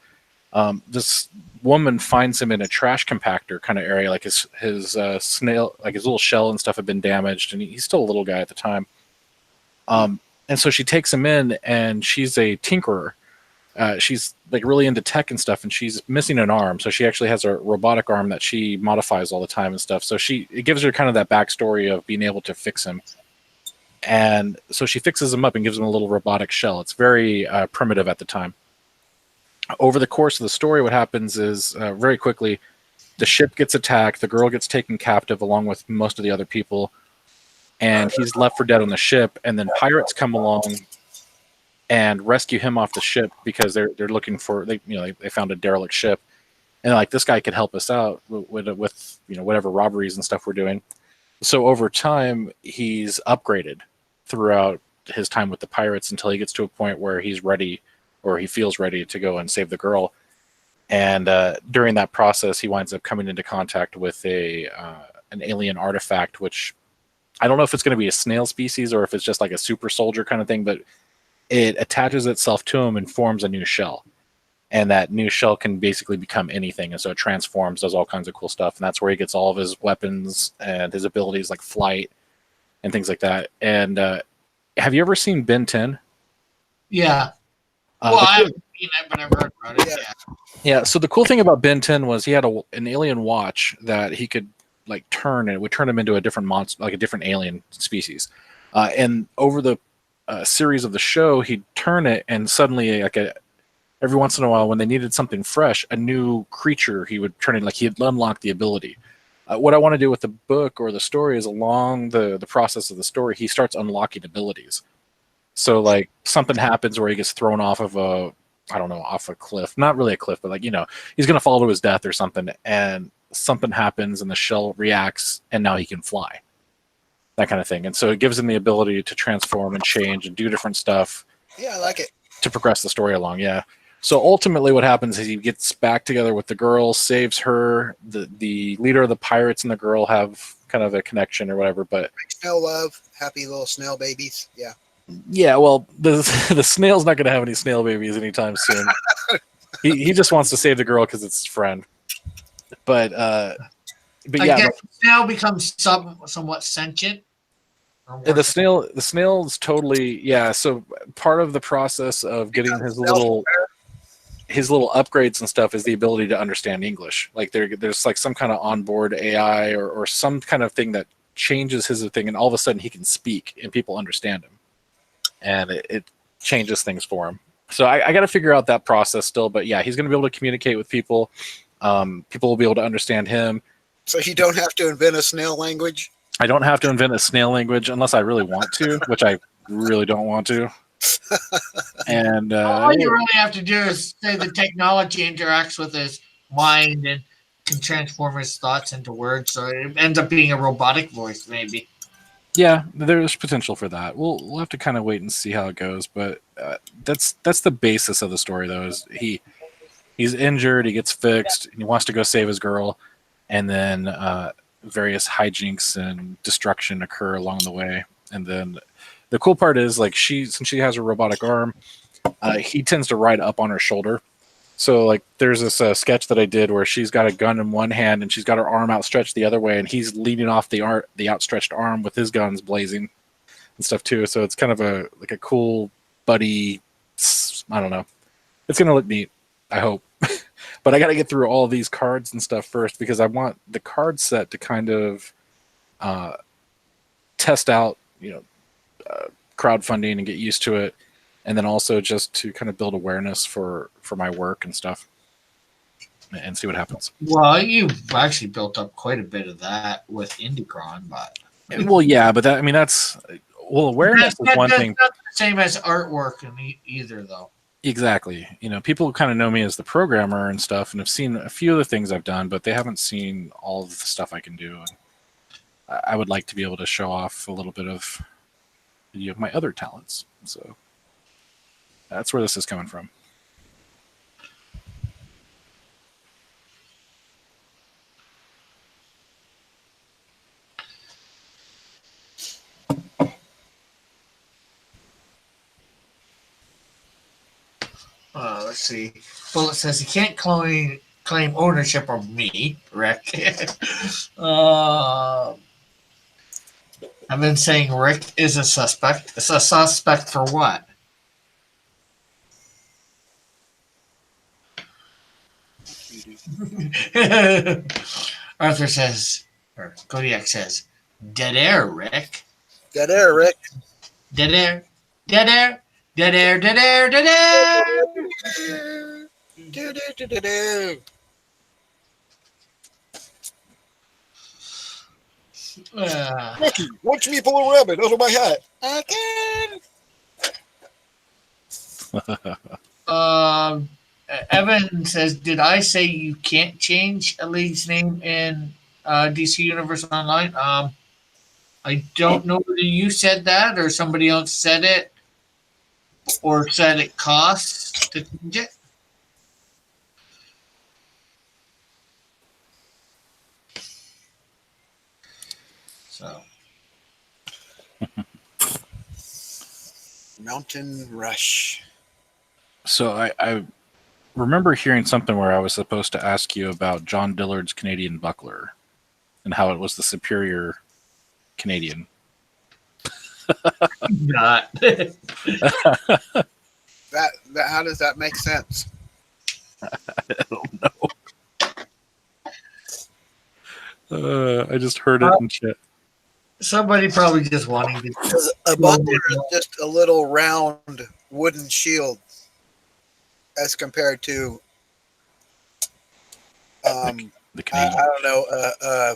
This woman finds him in a trash compactor kind of area, like his snail, like his little shell and stuff had been damaged, and he's still a little guy at the time. And so she takes him in, and she's a tinkerer. She's like really into tech and stuff, and she's missing an arm, so she actually has a robotic arm that she modifies all the time and stuff. So it gives her kind of that backstory of being able to fix him. And so she fixes him up and gives him a little robotic shell. It's very primitive at the time. Over the course of the story, what happens is very quickly, the ship gets attacked, the girl gets taken captive along with most of the other people, and he's left for dead on the ship. And then pirates come along and rescue him off the ship because they're looking for they found a derelict ship, and like, this guy could help us out with whatever robberies and stuff we're doing. So over time, he's upgraded throughout his time with the pirates until he gets to a point where he's ready, or he feels ready to go and save the girl. And during that process, he winds up coming into contact with an alien artifact, which I don't know if it's going to be a snail species or if it's just like a super soldier kind of thing, but it attaches itself to him and forms a new shell. And that new shell can basically become anything. And so it transforms, does all kinds of cool stuff. And that's where he gets all of his weapons and his abilities like flight and things like that. And have you ever seen Ben 10? Yeah. Well, I haven't seen it, but I've heard about it. Yeah. So the cool thing about Ben 10 was he had an alien watch that he could like turn, and it would turn him into a different monster, like a different alien species. And over the series of the show, he'd turn it, and suddenly, like every once in a while, when they needed something fresh, a new creature, he would turn it, like he'd unlock the ability. What I want to do with the book or the story is, along the process of the story, he starts unlocking abilities. So like something happens where he gets thrown off of off a cliff, not really a cliff, but like, he's going to fall to his death or something, and something happens and the shell reacts, and now he can fly, that kind of thing. And so it gives him the ability to transform and change and do different stuff. Yeah, I like it. To progress the story along. Yeah. So ultimately what happens is he gets back together with the girl, saves her, the leader of the pirates and the girl have kind of a connection or whatever, but Snail love, happy little snail babies. Yeah. Yeah, well, the snail's not going to have any snail babies anytime soon. he just wants to save the girl because it's his friend. But I yeah, guess the snail becomes somewhat sentient. the snail is totally, yeah. So part of the process of getting his little upgrades and stuff is the ability to understand English. Like there's like some kind of onboard AI or some kind of thing that changes his thing, and all of a sudden he can speak and people understand him, and it changes things for him. So I got to figure out that process still, but yeah, he's going to be able to communicate with people. People will be able to understand him. So you don't have to invent a snail language? I don't have to invent a snail language unless I really want to, which I really don't want to. And all you really have to do is say the technology interacts with his mind and can transform his thoughts into words, so it ends up being a robotic voice, maybe. Yeah, there's potential for that. We'll have to kind of wait and see how it goes, but that's the basis of the story, though. Is he's injured, he gets fixed, and he wants to go save his girl, and then various hijinks and destruction occur along the way. And then the cool part is, like, since she has a robotic arm, he tends to ride up on her shoulder. So like there's this sketch that I did where she's got a gun in one hand and she's got her arm outstretched the other way, and he's leaning off the outstretched arm with his guns blazing and stuff too. So it's kind of a cool buddy. I don't know. It's gonna look neat, I hope. But I got to get through all these cards and stuff first, because I want the card set to kind of test out, crowdfunding and get used to it. And then also just to kind of build awareness for my work and stuff, and see what happens. Well, you've actually built up quite a bit of that with Indicron, but well, yeah, but that's awareness is one thing. Not the same as artwork either, though. Exactly. People kind of know me as the programmer and stuff, and have seen a few of the things I've done, but they haven't seen all of the stuff I can do. And I would like to be able to show off a little bit of my other talents. So That's where this is coming from. Let's see. Bullet says he can't claim ownership of me, Rick. I've been saying Rick is a suspect. It's a suspect for what? Arthur says, or Kodiak says, dead air, Rick. Dead air, Rick. Dead air. Dead air. Dead air. Dead air. Dead air. Do-do-do-do-do. Ricky, watch me pull a rabbit out of my hat. Evan says, did I say you can't change a league's name in DC Universe Online? I don't know whether you said that or somebody else said it or said it costs to change it. So. Mountain Rush. So I remember hearing something where I was supposed to ask you about John Dillard's Canadian buckler and how it was the superior Canadian. Not. That how does that make sense? I don't know. I just heard it in chat. Somebody probably just wanting to. Because a buckler is just a little round wooden shield, as compared to The I Canadian. don't know,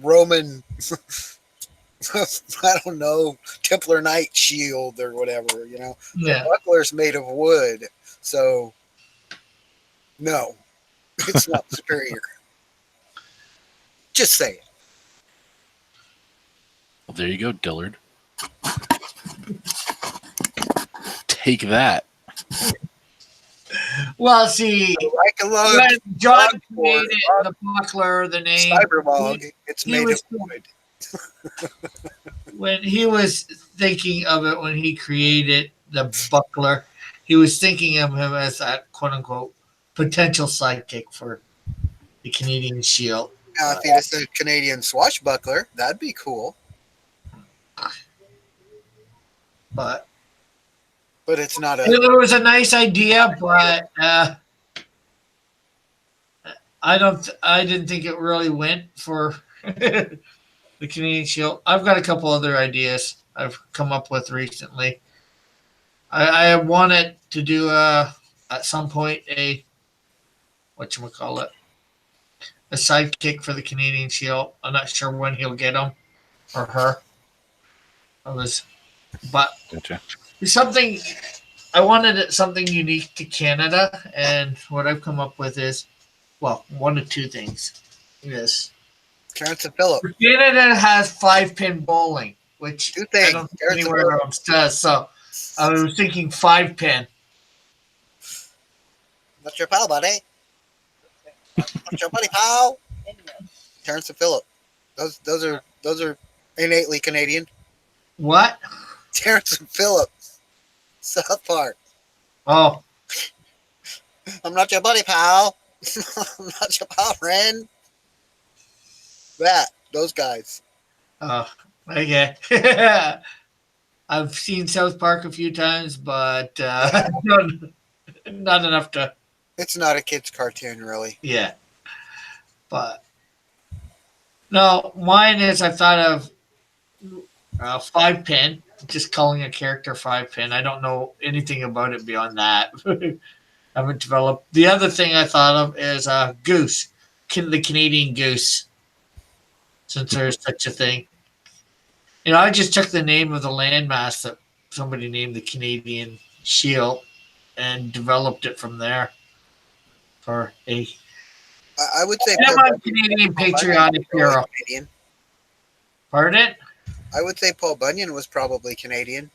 Roman, I don't know, Templar Knight shield or whatever, you know. Yeah. The buckler's made of wood, so no, it's not superior. Just say it. Well, there you go, Dillard. Take that. Well, see, Like a log, when John log created board, the buckler, the name, Cyberlog, it's he made was- of wood. when he was thinking of it, when he created the buckler, he was thinking of him as that quote unquote potential sidekick for the Canadian Shield. Now, if it's a Canadian swashbuckler, that'd be cool. But But it's not a. it was a nice idea, but I didn't think it really went for the Canadian Shield. I've got a couple other ideas I've come up with recently. I wanted to do at some point a whatchamacallit, a sidekick for the Canadian Shield. I'm not sure when he'll get him or her. But Gotcha. it's something I wanted it something unique to Canada, and what I've come up with is, well, one of two things. Yes, Terrence and Phillip. Canada has 5-pin bowling, which Two things. I don't think Terrence and anywhere Phillip. else does. So I was thinking 5-pin. What's your pal, buddy? What's your buddy, pal? Terrence and Phillip. Those are innately Canadian. What? Terrence and Phillip. South Park. Oh, I'm not your buddy, pal. I'm not your pal, friend. Those guys. okay. I've seen South Park a few times, but not enough to. It's not a kid's cartoon, really. Yeah. But no, mine is I thought of 5-pin, just calling a character 5-pin. I don't know anything about it beyond that. I haven't developed. The other thing I thought of is Goose, the Canadian Goose, since there's such a thing. You know, I just took the name of the landmass that somebody named the Canadian Shield and developed it from there for a I would say Canadian patriotic hero. Canadian. Pardon? I would say Paul Bunyan was probably Canadian.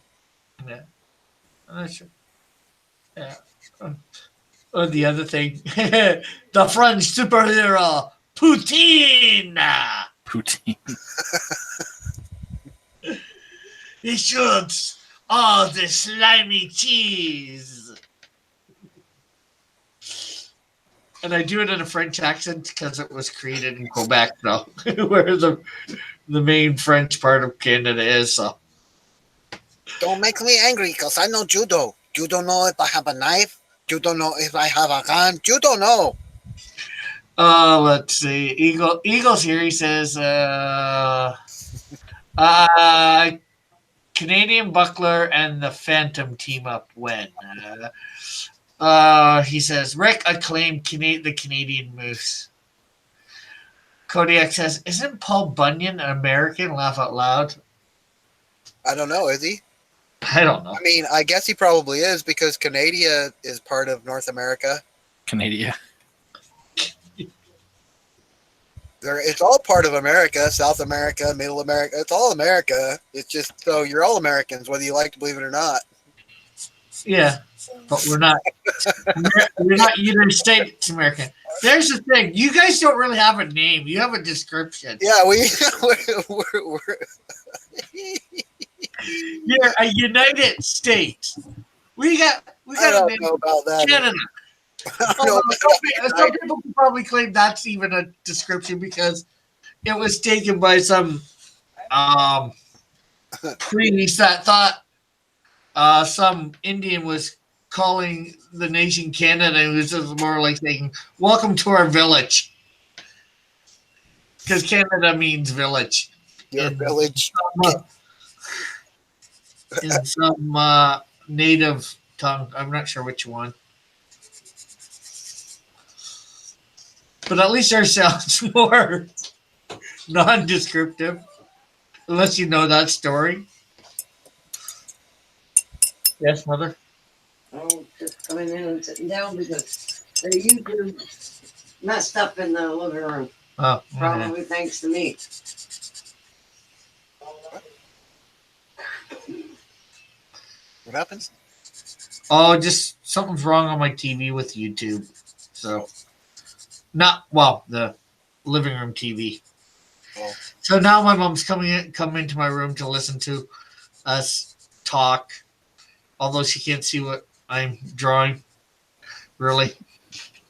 Yeah. I'm not sure. Yeah. The other thing, the French superhero Poutine. Poutine. He shoots all the slimy cheese. And I do it in a French accent because it was created in Quebec, though, where the main French part of Canada is. So. Don't make me angry because I know judo. You don't know if I have a knife. You don't know if I have a gun. You don't know. Let's see. Eagles here. He says, uh, Canadian Buckler and the Phantom team up when. He says, Rick acclaimed the Canadian Moose. Kodiak says, isn't Paul Bunyan an American? Laugh out loud. I don't know. Is he? I don't know. I mean, I guess he probably is because Canada is part of North America. Canada. It's all part of America, South America, Middle America. It's all America. It's just so you're all Americans, whether you like to believe it or not. Yeah, but we're not. We're not United States American. There's the thing. You guys don't really have a name. You have a description. Yeah, we're You're a United States. We got I a don't name. know about that. Canada. Some people can probably claim that's even a description because it was taken by some priest that thought some Indian was calling the nation Canada, and it was just more like saying, "Welcome to our village," because Canada means village. Your village. In some native tongue. I'm not sure which one. But at least ours sounds more non-descriptive. Unless you know that story. Yes, Mother? Oh, just coming in and sitting down because the YouTube messed up in the living room. Oh, Probably thanks to me. What happens? Oh, just something's wrong on my TV with YouTube. So, the living room TV. Oh. So now my mom's come into my room to listen to us talk, although she can't see what I'm drawing. Really.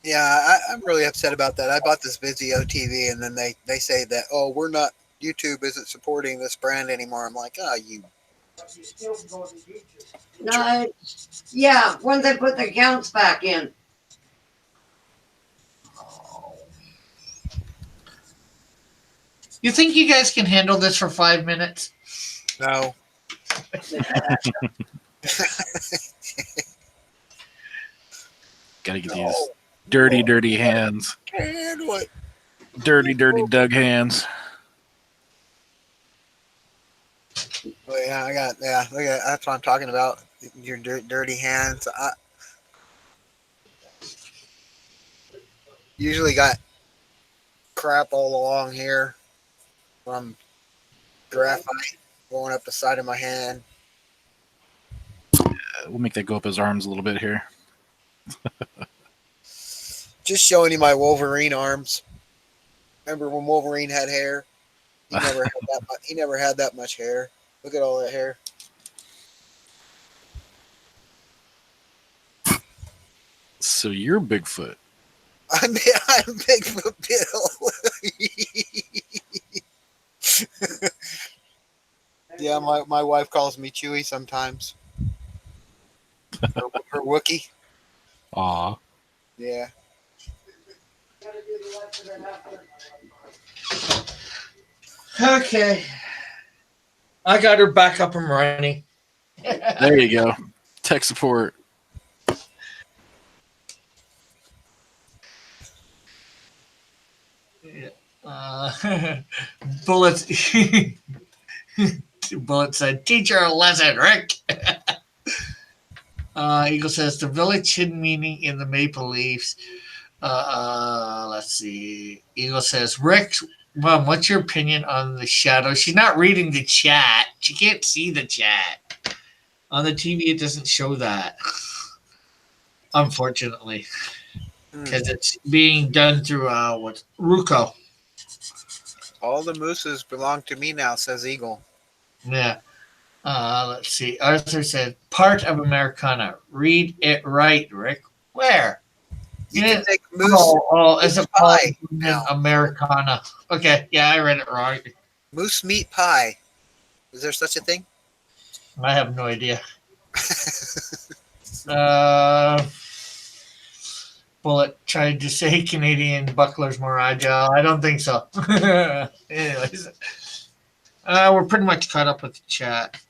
Yeah, I'm really upset about that. I bought this Vizio TV, and then they say that, YouTube isn't supporting this brand anymore. I'm like, you. No, yeah, when they put the counts back in. You think you guys can handle this for 5 minutes? No. Gotta get these dirty hands. And what? Dirty Doug hands. Well, yeah, look at that's what I'm talking about. Your dirty hands. I usually got crap all along here from graphite going up the side of my hand. We'll make that go up his arms a little bit here. Just showing you my Wolverine arms. Remember when Wolverine had hair? He never had that much. He never had that much hair. Look at all that hair. So you're Bigfoot. I'm Bigfoot Bill. Yeah, my wife calls me Chewy sometimes. Her Wookie. Aw. Yeah. Okay. I got her back up and running. There you go. Tech support. Bullets. Bullet said, "Teach her a lesson, Rick." Eagle says, "The village hidden meaning in the maple leaves." Let's see. Eagle says, "Rick, Mom, what's your opinion on the shadow?" She's not reading the chat. She can't see the chat. On the TV, it doesn't show that, unfortunately, because it's being done through Ruco. All the mooses belong to me now, says Eagle. Yeah. Let's see. Arthur said, part of Americana. Read it right, Rick. Where? You can make moose. Is it called Americana? Okay, yeah, I read it wrong. Moose meat pie. Is there such a thing? I have no idea. Bullet tried to say Canadian buckler's more agile. I don't think so. Anyways, we're pretty much caught up with the chat.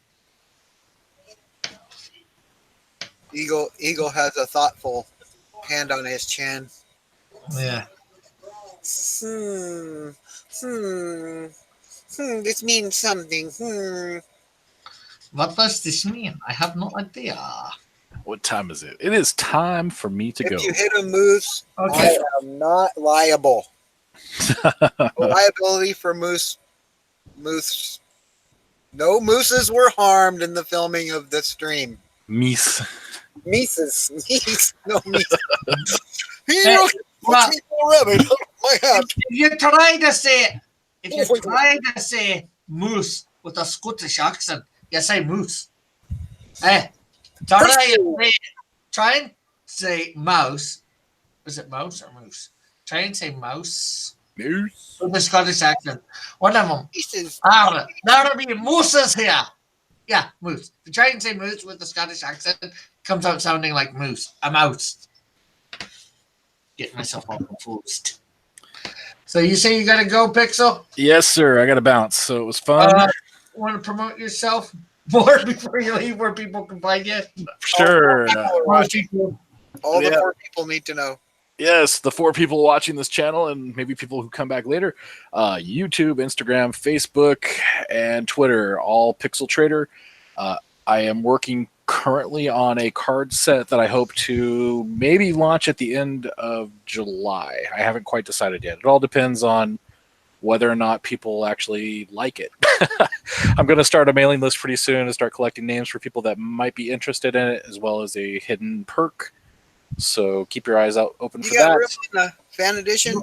Eagle has a thoughtful hand on his chin. Yeah. This means something. What does this mean? I have no idea. What time is it? It is time for me to go. If you hit a moose, Okay. I am not liable. Liability for moose. No mooses were harmed in the filming of this stream. Meese. Meese. No meese. Hey, well, rabbit. My hat. if you try to say moose with a Scottish accent, you say moose. Hey, try and say mouse. Is it mouse or moose? Try and say mouse Moose. with a Scottish accent. One of them. Pieces. There'll be mooses here. Yeah, moose. If you try and say moose with a Scottish accent, it comes out sounding like moose. A mouse. Get myself all confused. So you say you got to go, Pixel? Yes, sir. I got to bounce. So it was fun. Want to promote yourself more before you leave, where people can find you? Sure. All the 4 people need to know. Yes, the 4 people watching this channel and maybe people who come back later. YouTube, Instagram, Facebook, and Twitter, all Pixel Trader. I am working currently on a card set that I hope to maybe launch at the end of July. I haven't quite decided yet. It all depends on whether or not people actually like it. I'm going to start a mailing list pretty soon and start collecting names for people that might be interested in it, as well as a hidden perk. So keep your eyes out open for that. You got a fan edition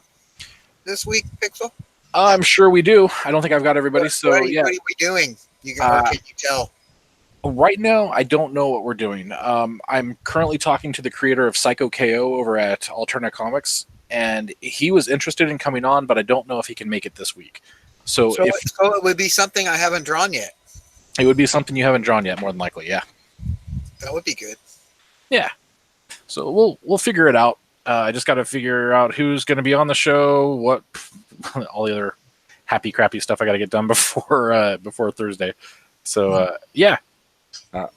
this week, Pixel? I'm sure we do. I don't think I've got everybody. What are we doing? What can you tell? Right now, I don't know what we're doing. I'm currently talking to the creator of Psycho KO over at Alterna Comics, and he was interested in coming on, but I don't know if he can make it this week. So it would be something I haven't drawn yet. It would be something you haven't drawn yet, more than likely, yeah. That would be good. Yeah. So we'll figure it out. I just got to figure out who's going to be on the show, what all the other happy crappy stuff I got to get done before Thursday. So yeah.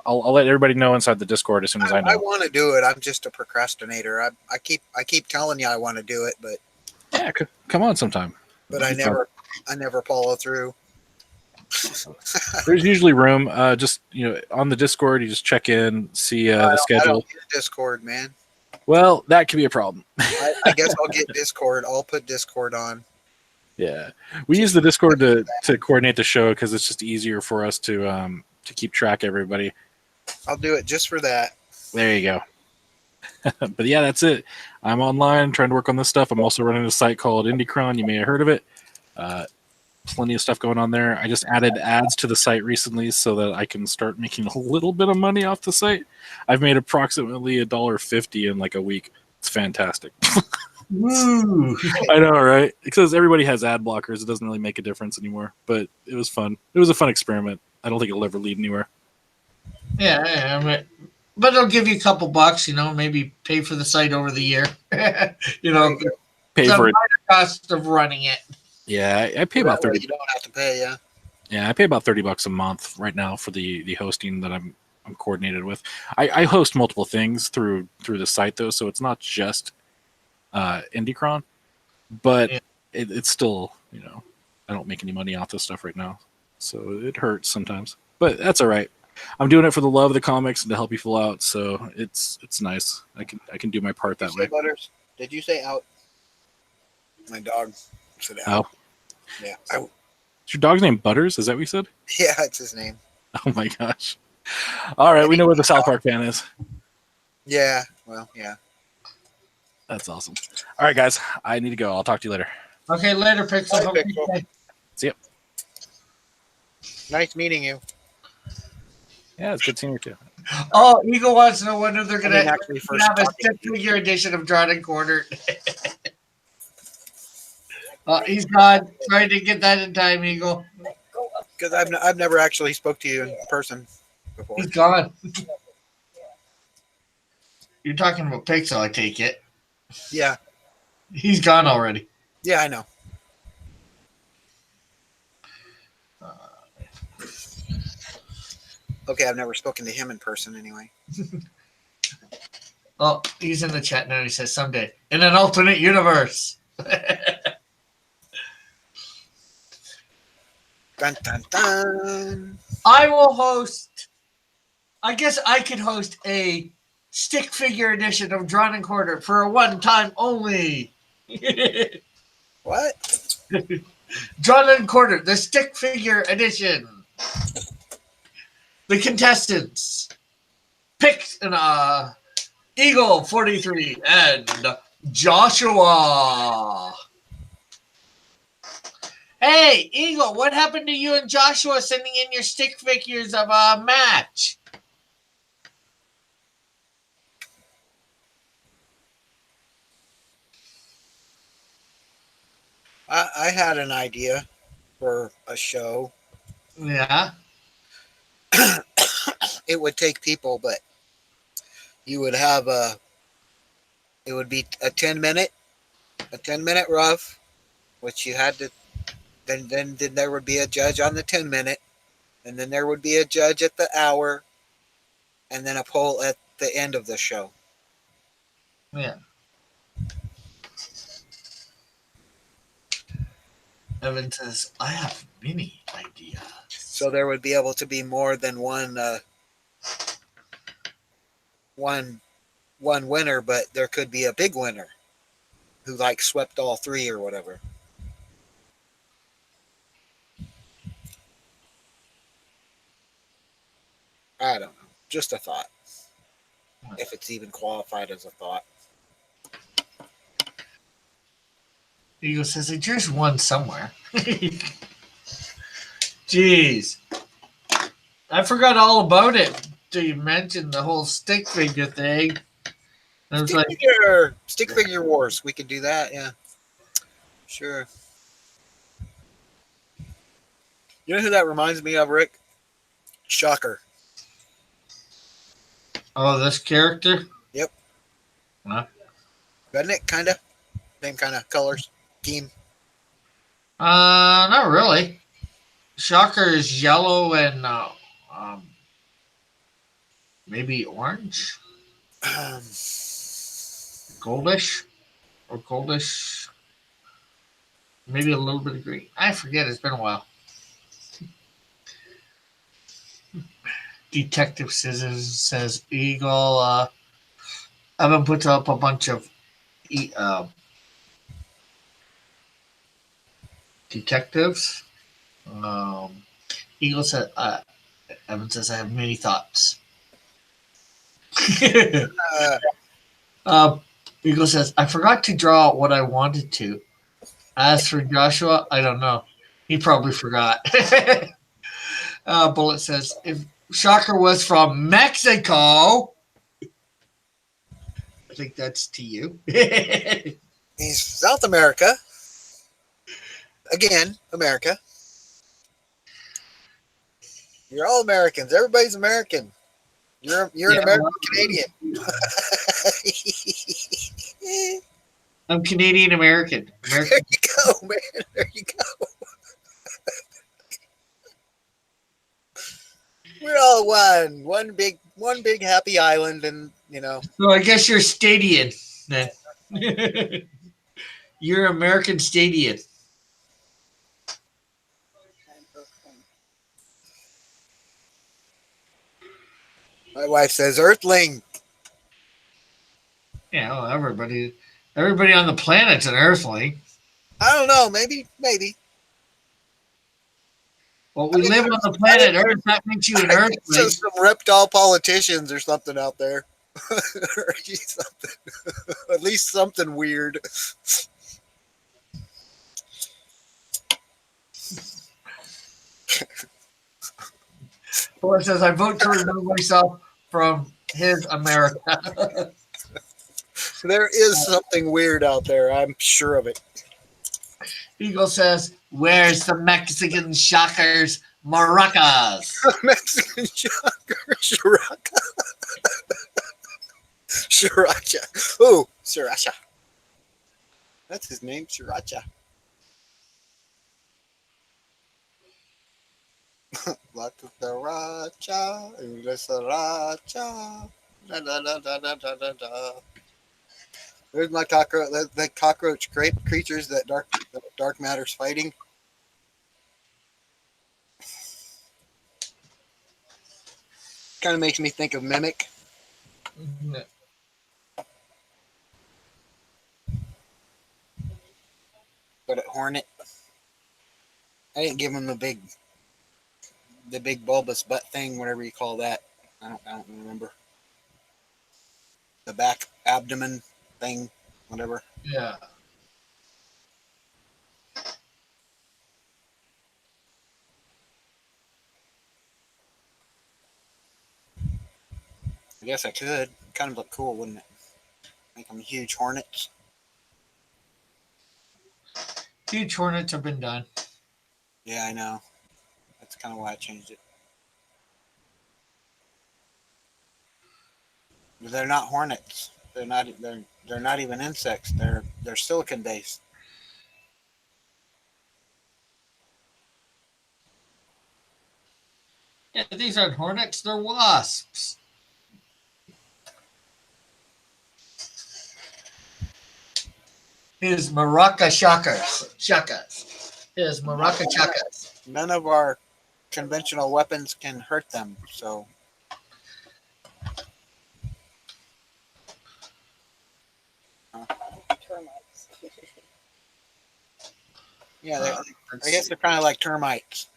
I'll let everybody know inside the Discord as soon as I know. I want to do it. I'm just a procrastinator. I keep telling you I want to do it, but yeah, come on sometime. But I never follow through. There's usually room. Just on the Discord, you just check in, see the schedule. I don't get Discord, man. Well, that could be a problem. I guess I'll get Discord. I'll put Discord on. Yeah, we use the Discord to coordinate the show because it's just easier for us to keep track of everybody. I'll do it just for that. There you go. But yeah, that's it. I'm online trying to work on this stuff. I'm also running a site called IndieCron. You may have heard of it. Plenty of stuff going on there. I just added ads to the site recently so that I can start making a little bit of money off the site. I've made approximately $1.50 in like a week. It's fantastic. Woo. I know, right? Because everybody has ad blockers. It doesn't really make a difference anymore. But it was fun. It was a fun experiment. I don't think it'll ever lead anywhere. Yeah, but it'll give you a couple bucks, maybe pay for the site over the year. Pay for it. Cost of running it. Yeah, I pay about $30. You don't have to pay, yeah. Yeah, I pay about $30 a month right now for the hosting that I'm coordinated with. I host multiple things through the site though, so it's not just IndieCron, but yeah. It's still I don't make any money off this stuff right now, so it hurts sometimes, but that's all right. I'm doing it for the love of the comics and to help people out, so it's nice. I can do my part that way. Butters? Did you say out? My dog said out. Oh. Yeah. Is your dog's name Butters? Is that what you said? Yeah, it's his name. Oh my gosh. All right, we know where the South Park fan is. Yeah. Well, yeah. That's awesome. All right, guys, I need to go. I'll talk to you later. Okay, later, Pixel. Bye, Have a good Pixel. day. See ya. Nice meeting you. Yeah, it's good seeing you too. Oh, Eagle wants to know when they're going to actually first have a talking to you. stick-figure edition of Drawn and Quartered. He's gone. Trying to get that in time, Eagle. Because I've never actually spoke to you in person before. He's gone. You're talking about Pixel, I take it. Yeah. He's gone already. Yeah, I know. Okay, I've never spoken to him in person anyway. Oh, he's in the chat now. He says someday in an alternate universe. Dun dun dun. I will host. I guess I could host a stick figure edition of Drawn and Quartered for a one time only. What? Drawn and Quartered, the stick figure edition. The contestants picked an Eagle 43 and Joshua. Hey, Eagle, what happened to you and Joshua sending in your stick figures of a match? I had an idea for a show. Yeah. It would take people, but you would have it would be a 10-minute rough, which you had to, then there would be a judge on the 10-minute, and then there would be a judge at the hour, and then a poll at the end of the show. Yeah. Evan says, I have many ideas. So there would be able to be more than one winner, but there could be a big winner who like swept all three or whatever. I don't know. Just a thought. If it's even qualified as a thought. Eagle says, there's one somewhere. Jeez. I forgot all about it till you mentioned the whole stick figure thing. I was like, Stick figure wars. We could do that, yeah. Sure. You know who that reminds me of, Rick? Shocker. oh, this character? Yep. Huh? Doesn't it? Kinda. Same kind of colors. Scheme. Not really. Shocker is yellow and maybe orange, goldish, or goldish. Maybe a little bit of green. I forget. It's been a while. Detective Scissors says Eagle. Evan puts up a bunch of detectives. Eagle said, Evan says, I have many thoughts. Eagle says, I forgot to draw what I wanted to. As for Joshua, I don't know. He probably forgot. Bullet says, if Shocker was from Mexico, I think that's to you. He's South America. Again, America. You're all Americans. Everybody's American. You're an American Canadian. I'm Canadian American. There you go, man. There you go. We're all one big happy island, and So I guess you're Stadian then. You're American Stadian. My wife says Earthling. Yeah, well, everybody on the planet's an Earthling. I don't know. Maybe. Well, we live on the planet Earth. That makes you an I think Earthling. there's some reptile politicians or something out there. Or something. At least something weird. Thor says, I vote to remove myself from his America. There is something weird out there. I'm sure of it. Eagle says, where's the Mexican shockers maracas? Mexican shocker, Shiraka. Sriracha. Oh, Sriracha. That's his name, Sriracha. La cucaracha, la sriracha. Da, da, da, da, da, da, da, da. There's my cockroach. The cockroach creatures that dark matter's fighting. Kind of makes me think of Mimic. But at Hornet, I didn't give him the big bulbous butt thing, whatever you call that. I don't remember. The back abdomen thing, whatever. Yeah. I guess I could. Kind of look cool, wouldn't it? Make them huge hornets. Huge hornets have been done. Yeah, I know. That's kind of why I changed it. But they're not hornets. They're not. They're not even insects. They're silicon based. Yeah, these aren't hornets, they're wasps. Here's maraca shakas. Here's maraca shakas. None of our conventional weapons can hurt them. So Termites. yeah, I guess they're kind of like termites.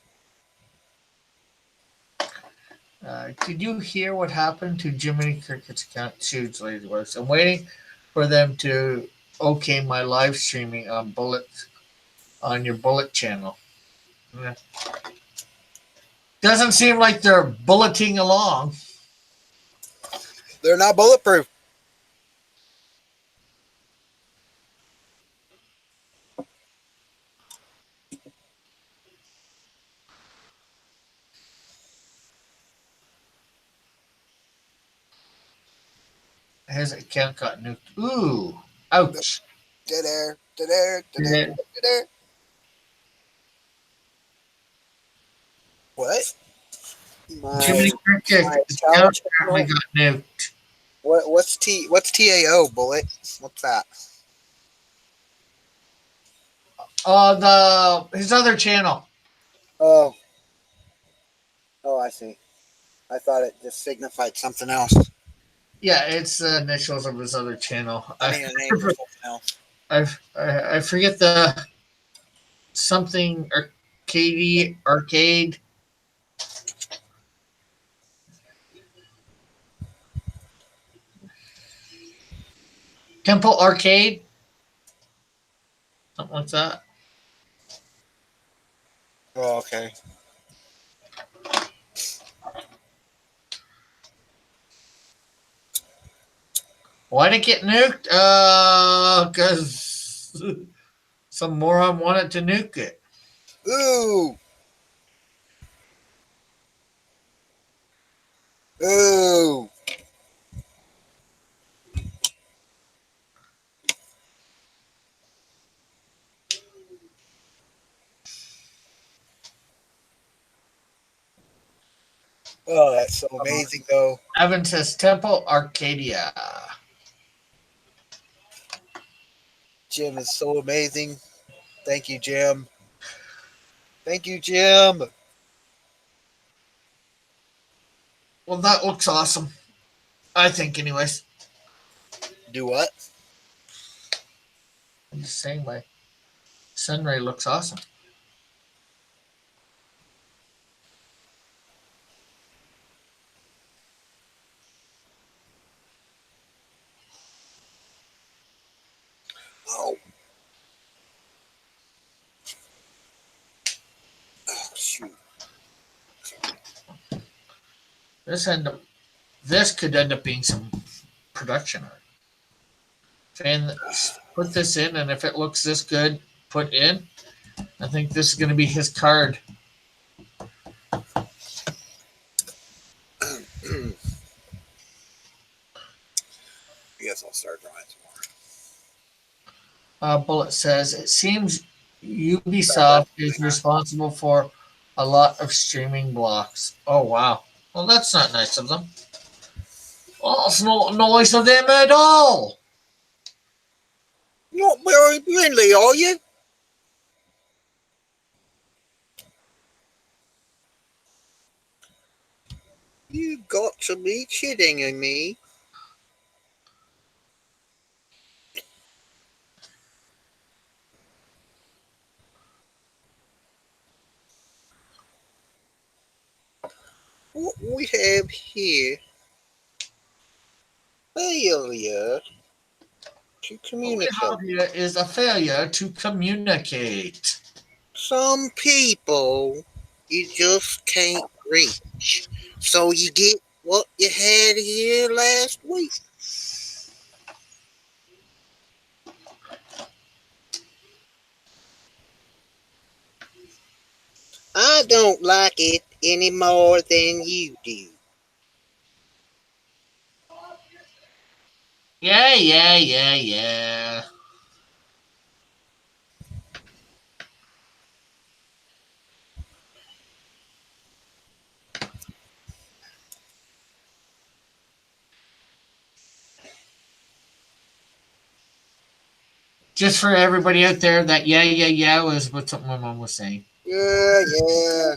Did you hear what happened to Jiminy Cricket's account? Huge lady works. I'm waiting for them to okay my live streaming on your Bullet channel. Yeah. Doesn't seem like they're bulleting along. They're not bulletproof. His account got nuked. Ooh, ouch. Da-da, Yeah. What? Jiminy Cricket's account apparently got nuked. What's TAO, Bullet? What's that? His other channel. Oh, I see. I thought it just signified something else. Yeah, it's the initials of his other channel. I mean, a name for something else. I forget the something arcade. Temple Arcade. Something like that. Oh, okay. Why'd it get nuked? Because some moron wanted to nuke it. Ooh. Ooh. Oh, that's so amazing, though. Evan says Temple Arcadia. Jim is so amazing. Thank you, Jim. Thank you, Jim. Well, that looks awesome. I think, anyways. Do what? I'm just saying, my Sunray looks awesome. This could end up being some production art. Fan, put this in, and if it looks this good, put in. I think this is going to be his card. I guess I'll start drawing some more. Bullet says, it seems Ubisoft is responsible for a lot of streaming blocks. Oh, wow. Well, that's not nice of them. Oh, it's not nice of them at all. Not very friendly, are you? You got to be kidding me. What we have here, failure to What we communicate. have here is a failure to communicate. Some people you just can't reach. So you get what you had here last week. I don't like it any more than you do. Yeah. Just for everybody out there, that yeah was what my mom was saying. Yeah.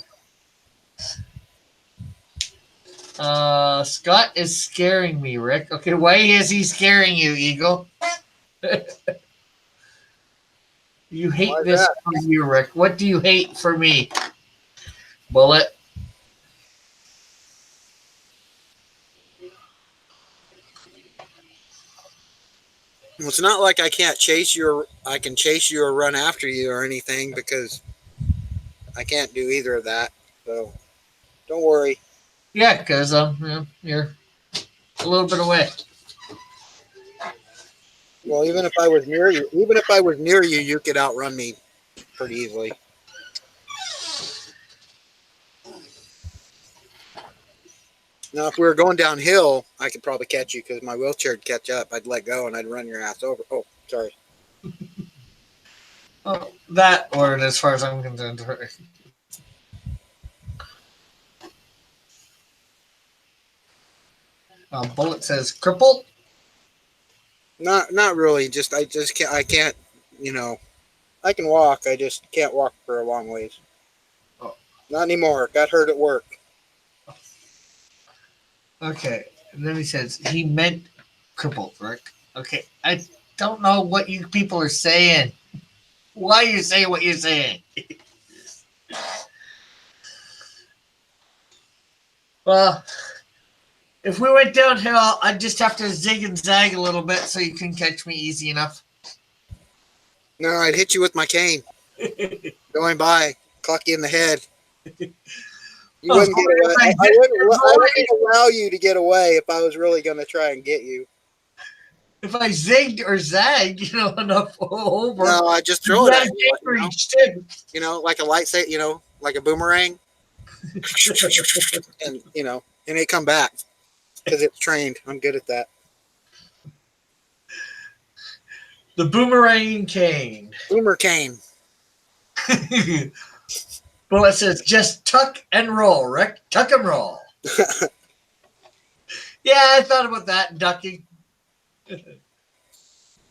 Scott is scaring me, Rick. Okay, why is he scaring you, Eagle? You hate Why this that? for you, Rick. What do you hate for me? Bullet. Well, it's not like I can't chase you or I can chase you or run after you or anything because I can't do either of that. So don't worry. Yeah, because you're a little bit away. Well, even if I was near you, you could outrun me pretty easily. Now, if we were going downhill, I could probably catch you because my wheelchair would catch up. I'd let go and I'd run your ass over. Oh, sorry. Oh, that word, as far as I'm concerned. Bullet says crippled. Not really. I can't. I can walk. I just can't walk for a long ways. Oh. Not anymore. Got hurt at work. Okay. And then he says he meant crippled, Rick. Okay. I don't know what you people are saying. Why are you saying what you're saying? Well, if we went downhill, I'd just have to zig and zag a little bit so you can catch me easy enough. No, I'd hit you with my cane. Going by, clock you in the head. You wouldn't get away. I wouldn't allow you to get away if I was really going to try and get you. If I zigged or zagged, enough over. No, I just throw it at you. Like a lightsaber, like a boomerang. And it come back because it's trained. I'm good at that. The boomerang cane. Boomer cane. Well, it says just tuck and roll, Rick. Tuck and roll. Yeah, I thought about that, ducking.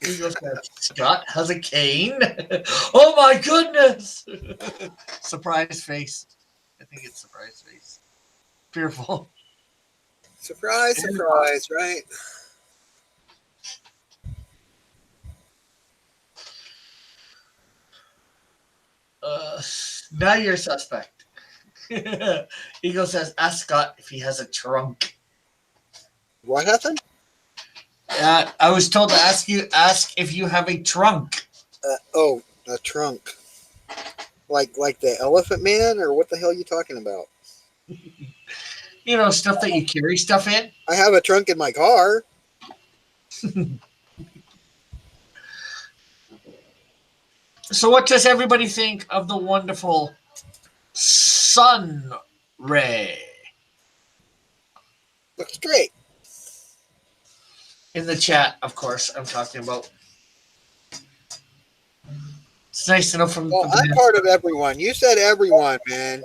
Scott has a cane. Oh my goodness! Surprise face. I think it's surprise face. Fearful. Surprise, right? Now you're suspect. Eagle says, ask Scott if he has a trunk. What happened? I was told to ask if you have a trunk. A trunk. Like the Elephant Man, or what the hell are you talking about? You know, stuff that you carry stuff in. I have a trunk in my car. So, what does everybody think of the wonderful Sunray Looks great. in the chat? Of course, I'm talking about. It's nice to know from. Well, I'm part of everyone. You said everyone, man.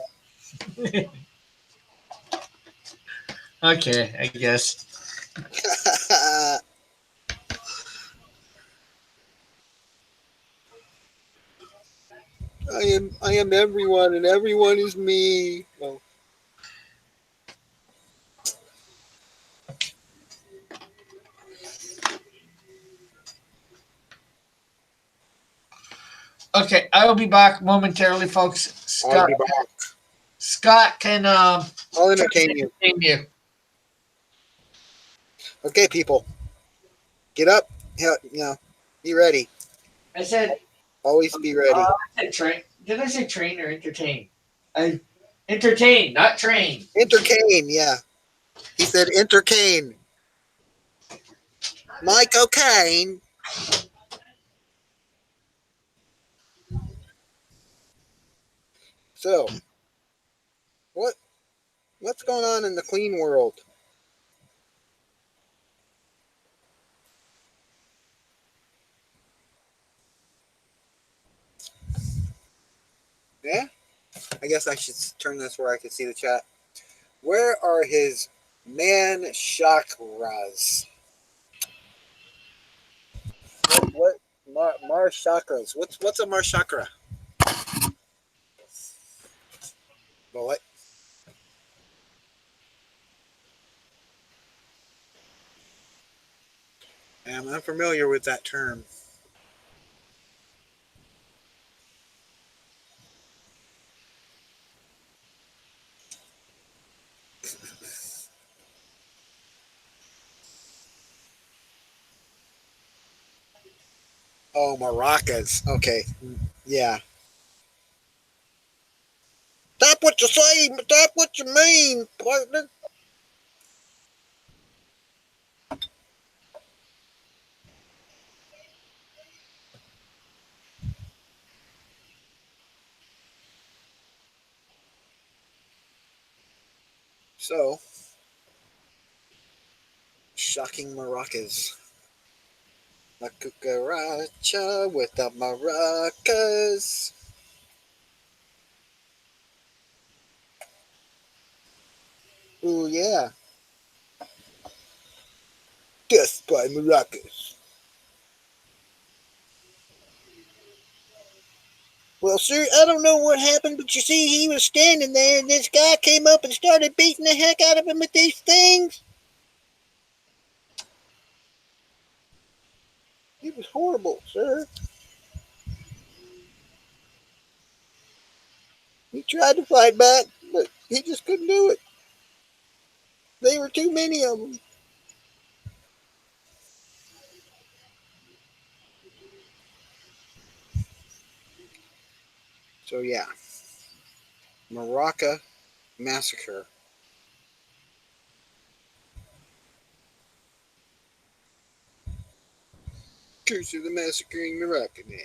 Okay, I guess. I am everyone, and everyone is me. Well, Okay, I will be back momentarily, folks. I'll Scott, be back. Scott can I'll entertain you. entertain you. Okay, people, get up. Yeah, be ready. I said, Always be ready. I said train. Did I say train or entertain? I entertain, not train. Entertain, yeah. He said entertain. My cocaine. So, what's going on in the clean world? Yeah, I guess I should turn this where I can see the chat. Where are his man chakras? What Mar chakras? What's a Mar chakra? Well, what? I'm unfamiliar with that term. Oh, maracas. Okay. Yeah. Stop what you say. Stop what you mean, partner. So, shocking maracas. La cucaracha with the maracas. Ooh, yeah. Death by maracas. Well, sir, I don't know what happened, but you see, he was standing there, and this guy came up and started beating the heck out of him with these things. It was horrible, sir. He tried to fight back, but he just couldn't do it. There were too many of them. So, yeah. Maraca Massacre. Curse of the Massacring Maraca Man.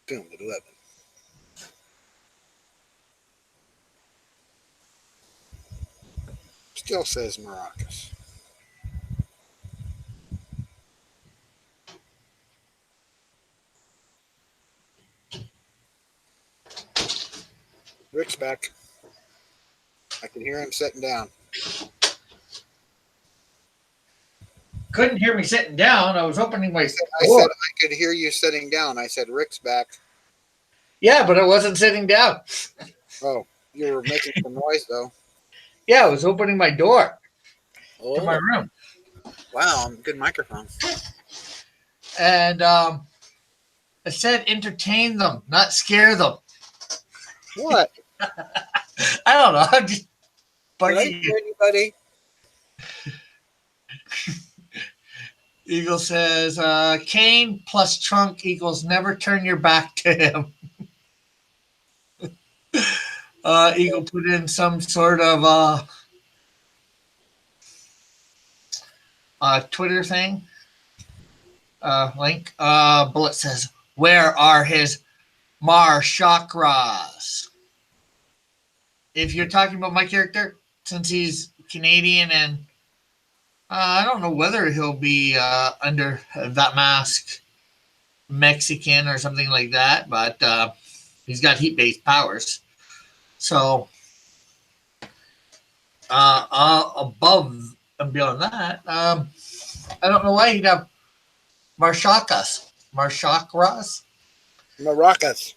Filmed at 11. Still says maracas. Rick's back. I can hear him sitting down. Couldn't hear me sitting down. I was opening my I door. said I could hear you sitting down. I said Rick's back. Yeah, but I wasn't sitting down. Oh, you were making some noise though. Yeah, I was opening my door to my Oh, room. wow, good microphone. And I said entertain them, not scare them. What? I don't know. I'm just Did I bugging hear you. anybody? Eagle says, Kane plus trunk equals never turn your back to him. Eagle put in some sort of Twitter thing link. Bullet says, "Where are his Mar chakras?" If you're talking about my character, since he's Canadian and I don't know whether he'll be under that mask Mexican or something like that, but he's got heat-based powers. So above and beyond that, I don't know why he'd have Marshakras. Marshakras? Maracas.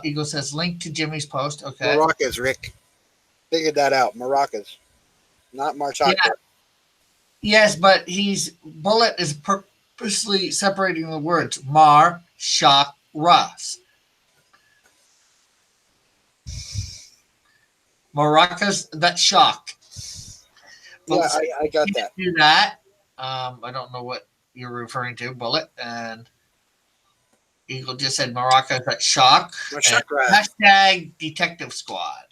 Eagle says link to Jimmy's post. Okay. Maracas, Rick. Figured that out. Maracas. Not Marchaka. Yeah. Yes, but Bullet is purposely separating the words Mar, Shock, Ras. Maracas, that's shock. Yeah, I got that. Do that. I don't know what you're referring to, Bullet. And Eagle just said Maracas, that's shock. Hashtag Detective Squad.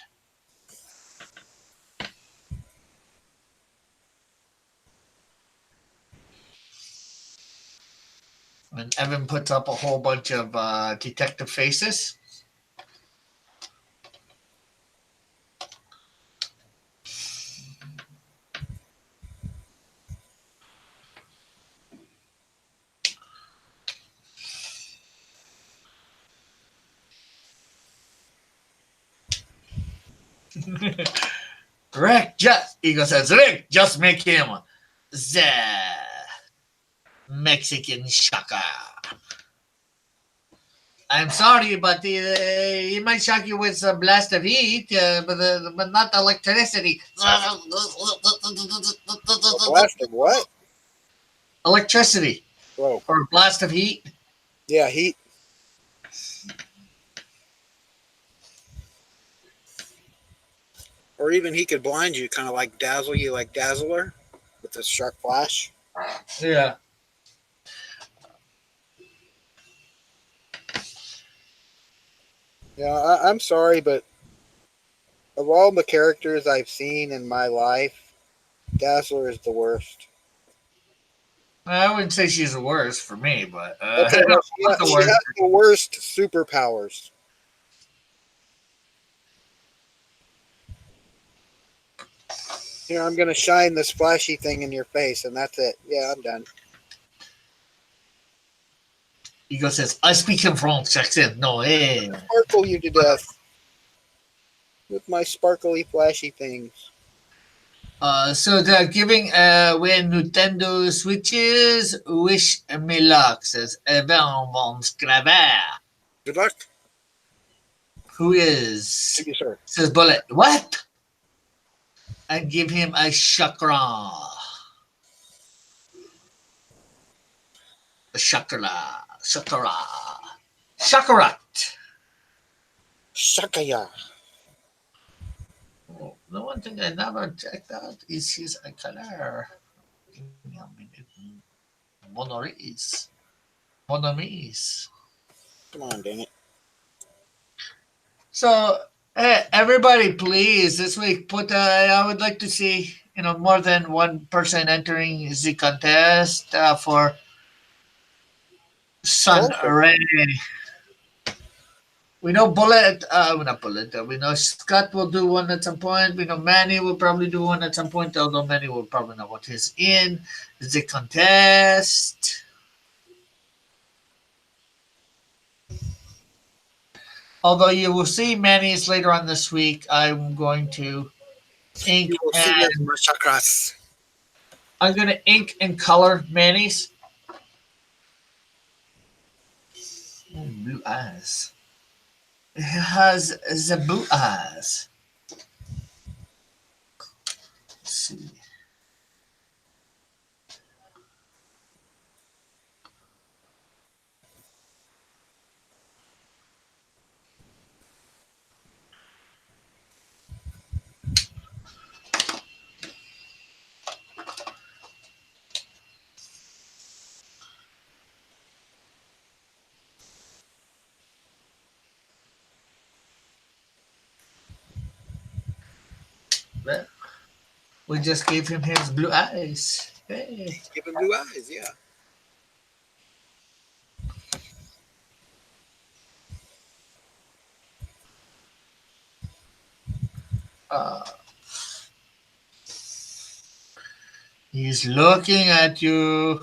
And Evan puts up a whole bunch of detective faces. Rick, Eagle says, Rick, just make him the Mexican shaka. I'm sorry, but he might shock you with a blast of heat, but not electricity. A blast of what? Electricity. Whoa. Or a blast of heat. Yeah, heat. Or even he could blind you, kind of like dazzle you like Dazzler with a sharp flash. Yeah. Yeah, I'm sorry, but of all the characters I've seen in my life, Dazzler is the worst. I wouldn't say she's the worst for me, but Okay, well, she has the worst superpowers. Here, I'm going to shine this flashy thing in your face, and that's it. Yeah, I'm done. Eagle says, I speak in French accent. No, eh. Sparkle you to death with my sparkly, flashy things. So they're giving when Nintendo Switches, wish me luck, says Evan von Skraver. Good luck. Who is? Thank you, sir. Says Bullet. What? And give him a chakra. A chakra. Chakra. Chakarat. Shakaya. Oh, the one thing I never checked out is his color. Monoris. Monoris. Come on, dang it. So, everybody, please, this week, I would like to see, more than one person entering the contest for Sunray. We know Bullet, not Bullet, we know Scott will do one at some point. We know Manny will probably do one at some point, although Manny will probably not want his in the contest. Although you will see Manny's later on this week, I'm going to ink chakras. I'm going to ink and color Manny's. Oh, blue eyes. It has the blue eyes. Let's see. Yeah. We just gave him his blue eyes. Hey. Give him blue eyes, yeah. Uh, he's looking at you.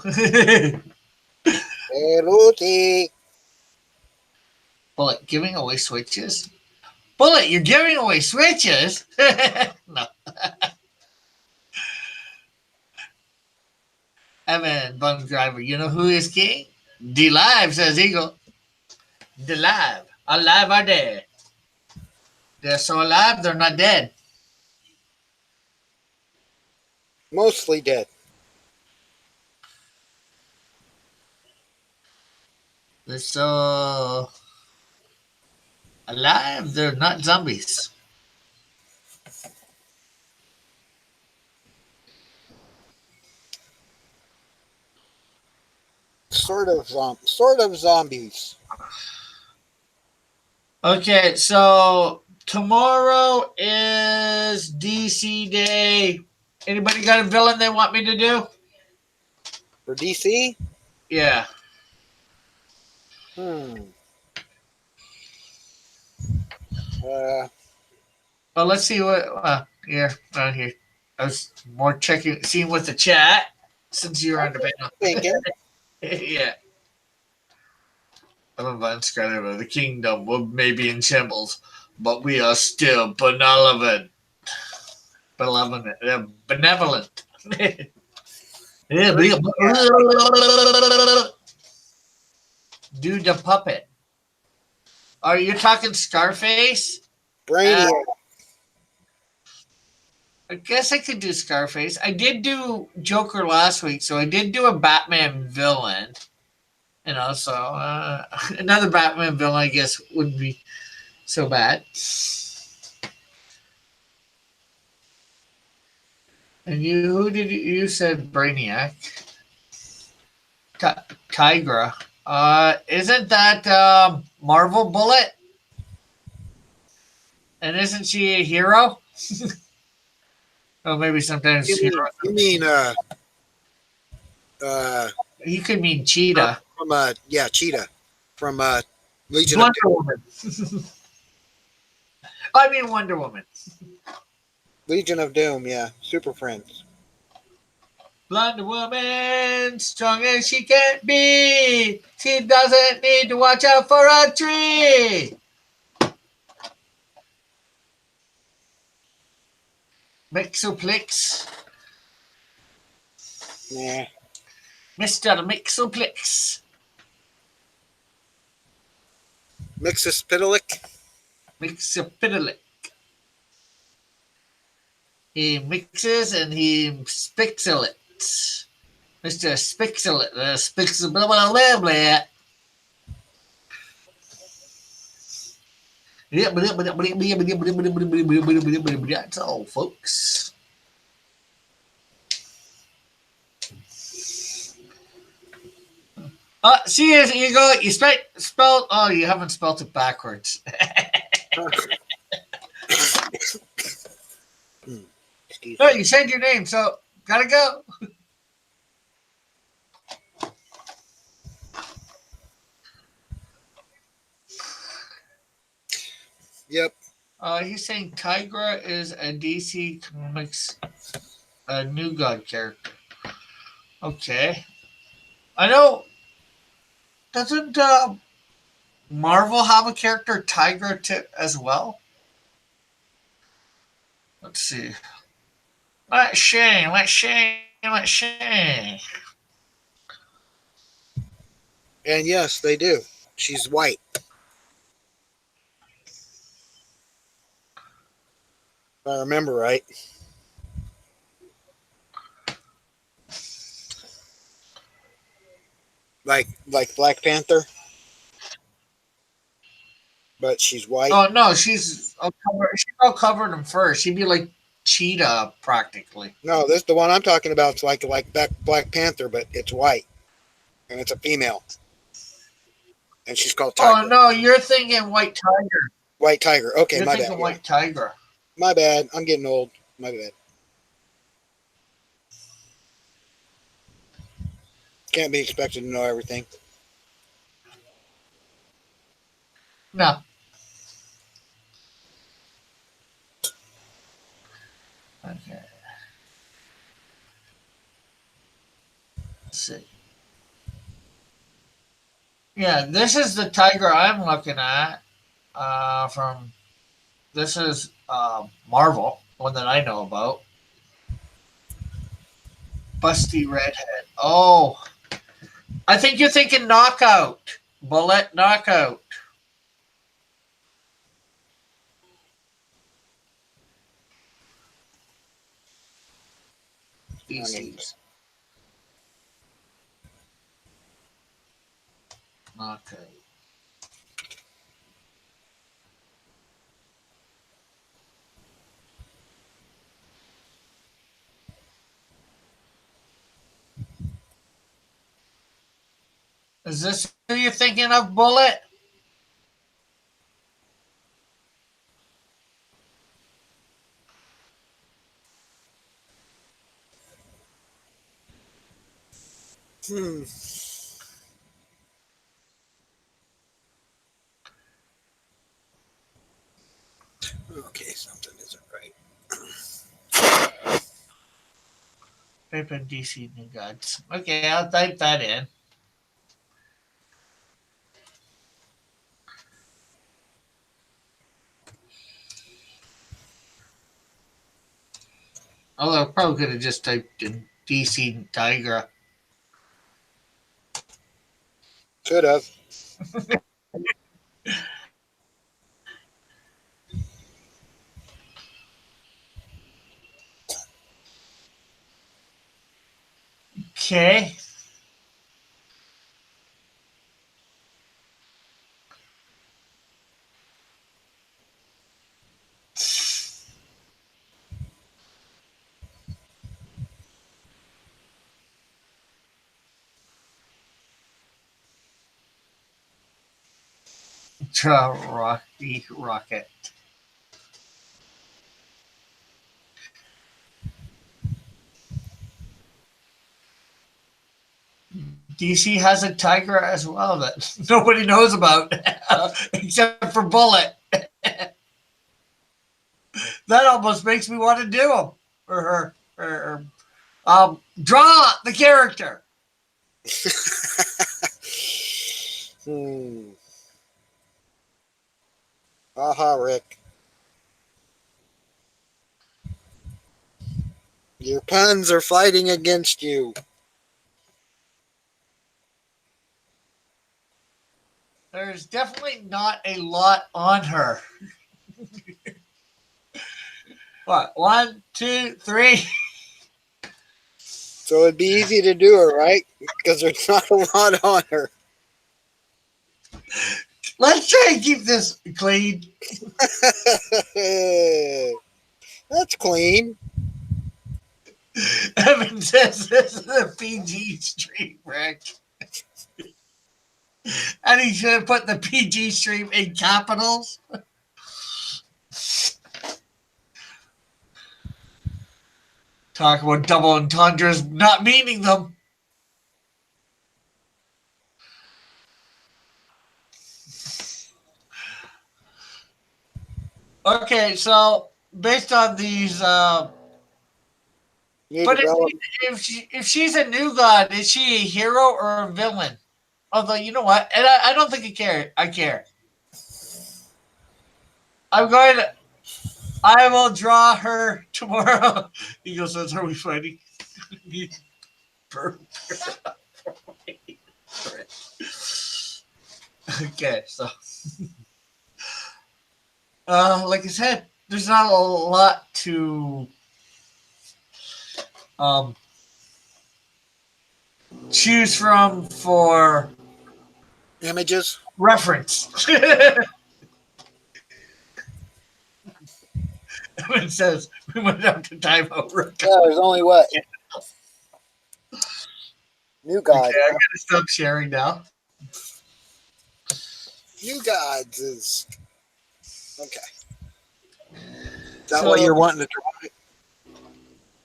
Hey, Lucy. Bullet, giving away switches? Bullet, you're giving away switches? No. Evan, bun driver, you know who is king? D Live, says Eagle. D Live. Alive or dead? They're so alive, they're not dead. Mostly dead. They're so alive, they're not zombies. Sort of zombies. Okay, so tomorrow is DC Day. Anybody got a villain they want me to do? For DC? Yeah. Hmm. Well, let's see what. Here. I was more seeing with the chat since you're on the panel. Thinking. Yeah. I'm about to the kingdom may be in shambles, but we are still benevolent. Benevolent. Do the puppet. Are you talking Scarface? Brainiac. I guess I could do Scarface. I did do Joker last week, so I did do a Batman villain. You know, so another Batman villain, I guess, wouldn't be so bad. And who did you said Brainiac? Tigra. Isn't that Marvel Bullet? And isn't she a hero? Oh, maybe sometimes hero. You mean You could mean Cheetah. from Cheetah from Legion Wonder Woman. I mean Wonder Woman. Legion of Doom, yeah. Super Friends. Blonde woman, strong as she can be. She doesn't need to watch out for a tree. Mixoplex. Nah. Mr. Mixoplex. Mixospitalic. Mixopidalic. He mixes and he spixelates. Mr. Spixelet. Blah, blah, blah, blah. That's all, folks. See, you go. You spelled. Oh, you haven't spelled it backwards. No, you said your name, so gotta go. Yep. He's saying Tigra is a DC Comics New God character. Okay. I know. Doesn't Marvel have a character Tigra as well? Let's see. Let's see. And yes, they do. She's white. If I remember right. Like Black Panther. But she's white. Oh no, she's all covered in fur. She'd be like Cheetah practically. No, this the one I'm talking about. It's like Black Panther, but it's white, and it's a female, and she's called Tiger. Oh no, you're thinking White Tiger. White Tiger. Okay, You're my thinking bad. White Tiger. My bad. I'm getting old. My bad. Can't be expected to know everything. No. Okay. Let's see. Yeah, this is the tiger I'm looking at. From this is Marvel, one that I know about. Busty redhead. Oh, I think you're thinking knockout. Bullet knockout. Species. Knockout. Is this who you're thinking of, Bullet? Hmm. Okay, something isn't right. Paper DC New Gods. Okay, I'll type that in. Although I probably could have just typed in DC Tiger. Should have. Okay. Rocky Rocket. DC has a tiger as well that nobody knows about except for Bullet. That almost makes me want to do him or her. Draw the character. Hmm. Aha, Rick. Your puns are fighting against you. There's definitely not a lot on her. What? 1, 2, 3. So it'd be easy to do her, right? Because there's not a lot on her. Let's try and keep this clean. That's clean. Evan says this is a PG stream, Rick. And he should have put the PG stream in capitals. Talk about double entendres not meaning them. Okay, so based on these, New but development. if she's a new god, is she a hero or a villain? Although you know what, and I don't think I care. I care. I'm going to. I will draw her tomorrow. He goes, "That's how we fighting." Okay, so like I said, there's not a lot to choose from for Images. reference. It says we went up to time over. Yeah, there's only what? New gods. Okay, I gotta stop sharing now. New gods is okay. Is that what you're wanting to draw?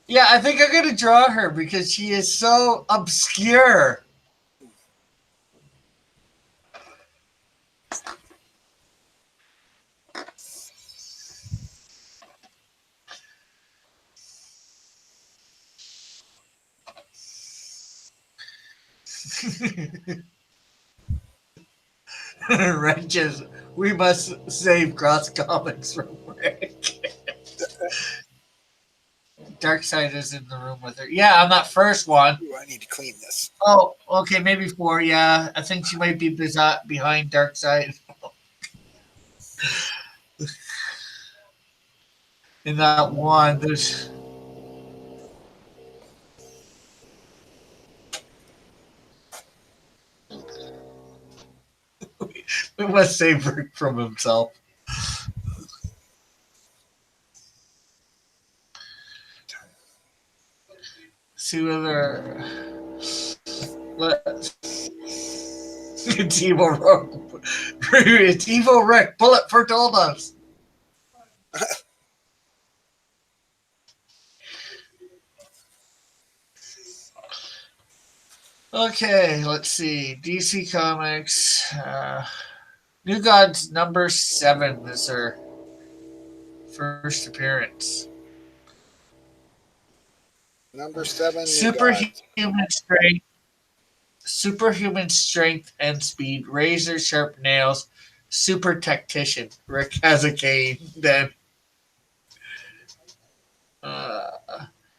Yeah, I think I'm gonna draw her because she is so obscure. Wrenches. We must save Cross Comics from Rick. Darkseid is in the room with her. Yeah, on that first one. Ooh, I need to clean this. Oh, okay, maybe 4. Yeah, I think she might be behind Darkseid. In that one, there's. We must save Rick from himself. See whether. It's evil Rick. It's evil Rick. Bullet for dildos. Okay, let's see. DC Comics. New Gods number 7 is her first appearance. Number 7. Superhuman strength and speed, razor sharp nails, super tactician. Rick has a cane. Then uh,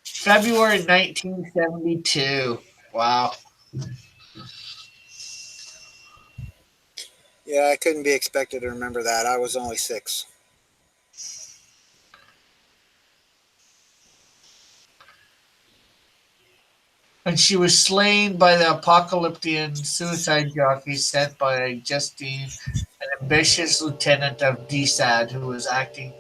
February 1972. Wow. Yeah, I couldn't be expected to remember that. I was only 6. And she was slain by the apocalyptic suicide jockey sent by Justine, an ambitious lieutenant of DSAD who was acting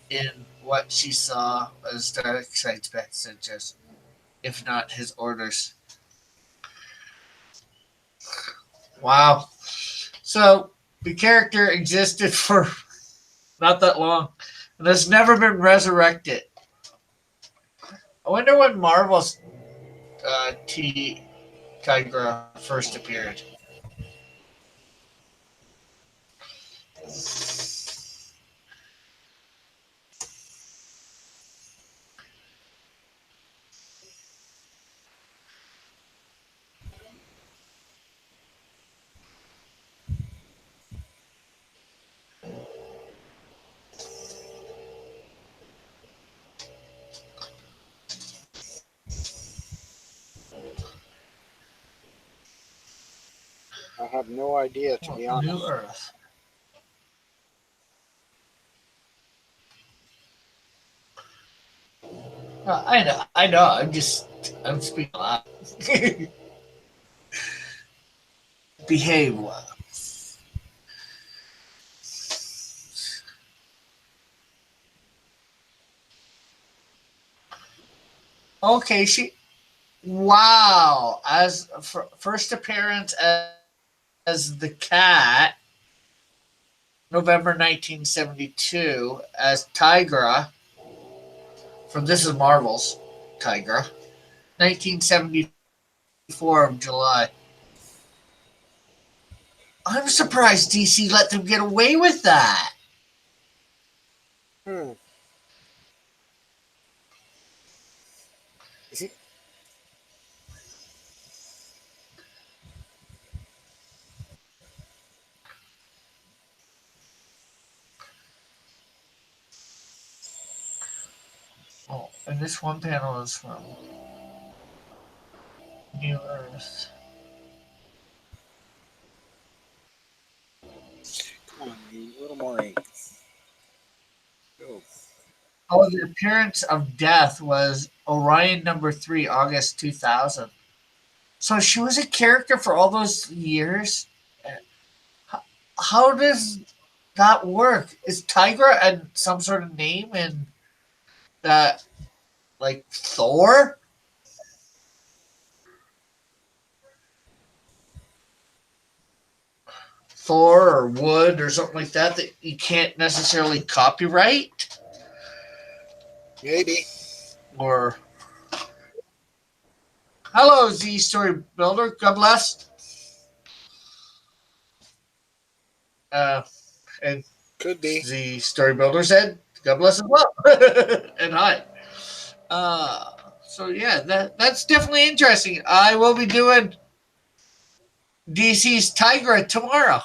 in what she saw as Darkseid's messages, if not his orders. Wow. So the character existed for not that long and has never been resurrected. I wonder when Marvel's Tigra first appeared. I have no idea, to be honest. New Earth. I know. I'm speaking loud. Behave well. Okay, wow. As first appearance as the cat, November 1972, as Tigra from This Is Marvel's Tigra, 1974 of July. I'm surprised DC let them get away with that. Hmm. Is he? Oh, and this one panel is from New Earth. Come on, you little more ink. Go. Oh, the appearance of Death was Orion number 3, August 2000. So she was a character for all those years. How does that work? Is Tigra some sort of name in that, like Thor? Thor or Wood or something like that you can't necessarily copyright? Maybe. Or Hello, Z Story Builder. God bless. And Could be. Z Story Builder said, God bless as well. And hi. So yeah, that's definitely interesting. I will be doing DC's Tigra tomorrow,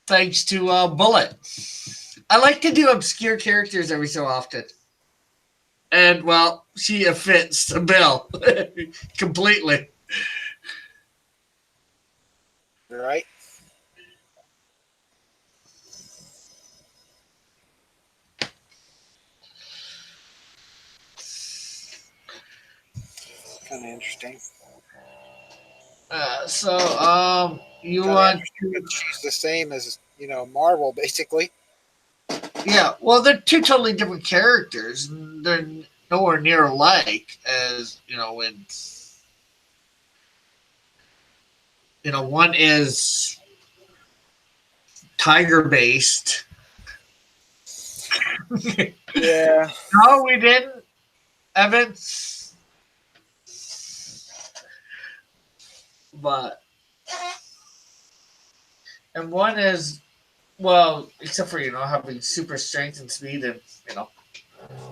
thanks to Bullet. I like to do obscure characters every so often, and well, she fits the bill completely. Right? Kind of interesting. You Kind of want interesting that she's the same as Marvel, basically. yeah, well, they're two totally different characters. They're nowhere near alike as when one is tiger based. Yeah. No, we didn't, Evans. But and one is well, except for having super strength and speed and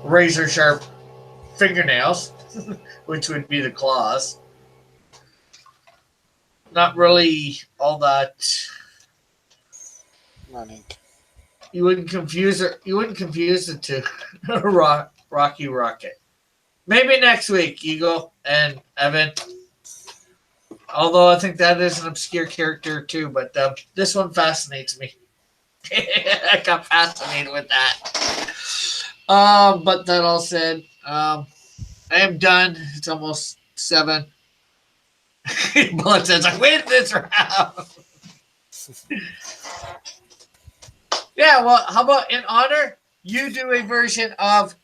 razor sharp fingernails, which would be the claws. Not really all that. Running. You wouldn't confuse her. You wouldn't confuse the two. Rocky Rocket. Maybe next week, Eagle and Evan. Although I think that is an obscure character too, but this one fascinates me. I got fascinated with that. But that all said, I am done. It's almost 7. Bullet says, I win this round. Yeah, well, how about in honor, you do a version of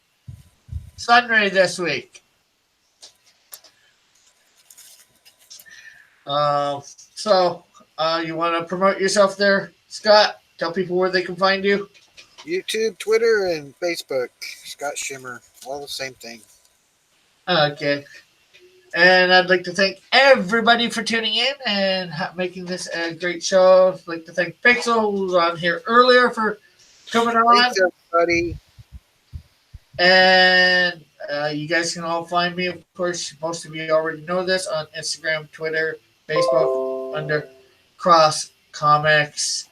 Sunray this week. You want to promote yourself there, Scott? Tell people where they can find you. YouTube, Twitter, and Facebook. Scott Shimmer. All the same thing. Okay. And I'd like to thank everybody for tuning in and making this a great show. I'd like to thank Pixel, who was on here earlier, for coming on. Thanks, everybody. And you guys can all find me, of course. Most of you already know this, on Instagram, Twitter, Facebook, under Cross Comics.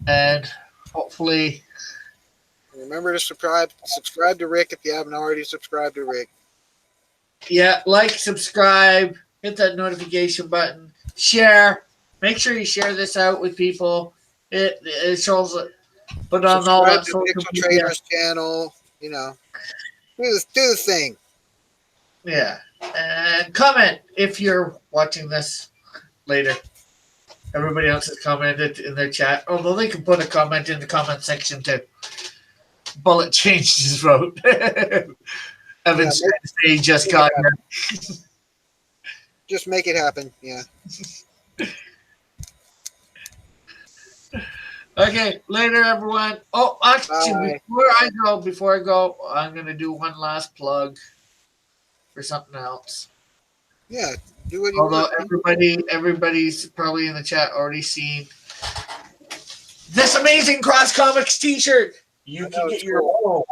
And hopefully, remember to subscribe to Rick if you haven't already subscribed to Rick. Yeah, like, subscribe, hit that notification button, share. Make sure you share this out with people. It shows it. But on all that social media. Traders channel, do the thing. Yeah, and comment if you're watching this later. Everybody else has commented in their chat, although they can put a comment in the comment section too. Bullet changed his vote. Evan's trying to say he just got here. Just make it happen. Yeah. Okay, later, everyone. Oh, actually, before I go, I'm gonna do one last plug for something else. Yeah, do what you Although want. everybody's probably in the chat already seen this amazing Cross Comics T-shirt. You can get your own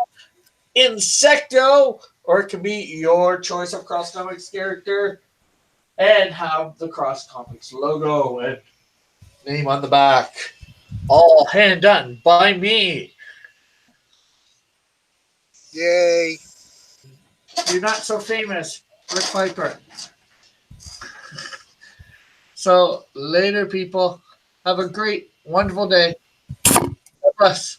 Insecto, or it can be your choice of Cross Comics character, and have the Cross Comics logo and name on the back. All hand done by me. Yay. You're not so famous, Rick Piper. So later, people. Have a great, wonderful day. God bless.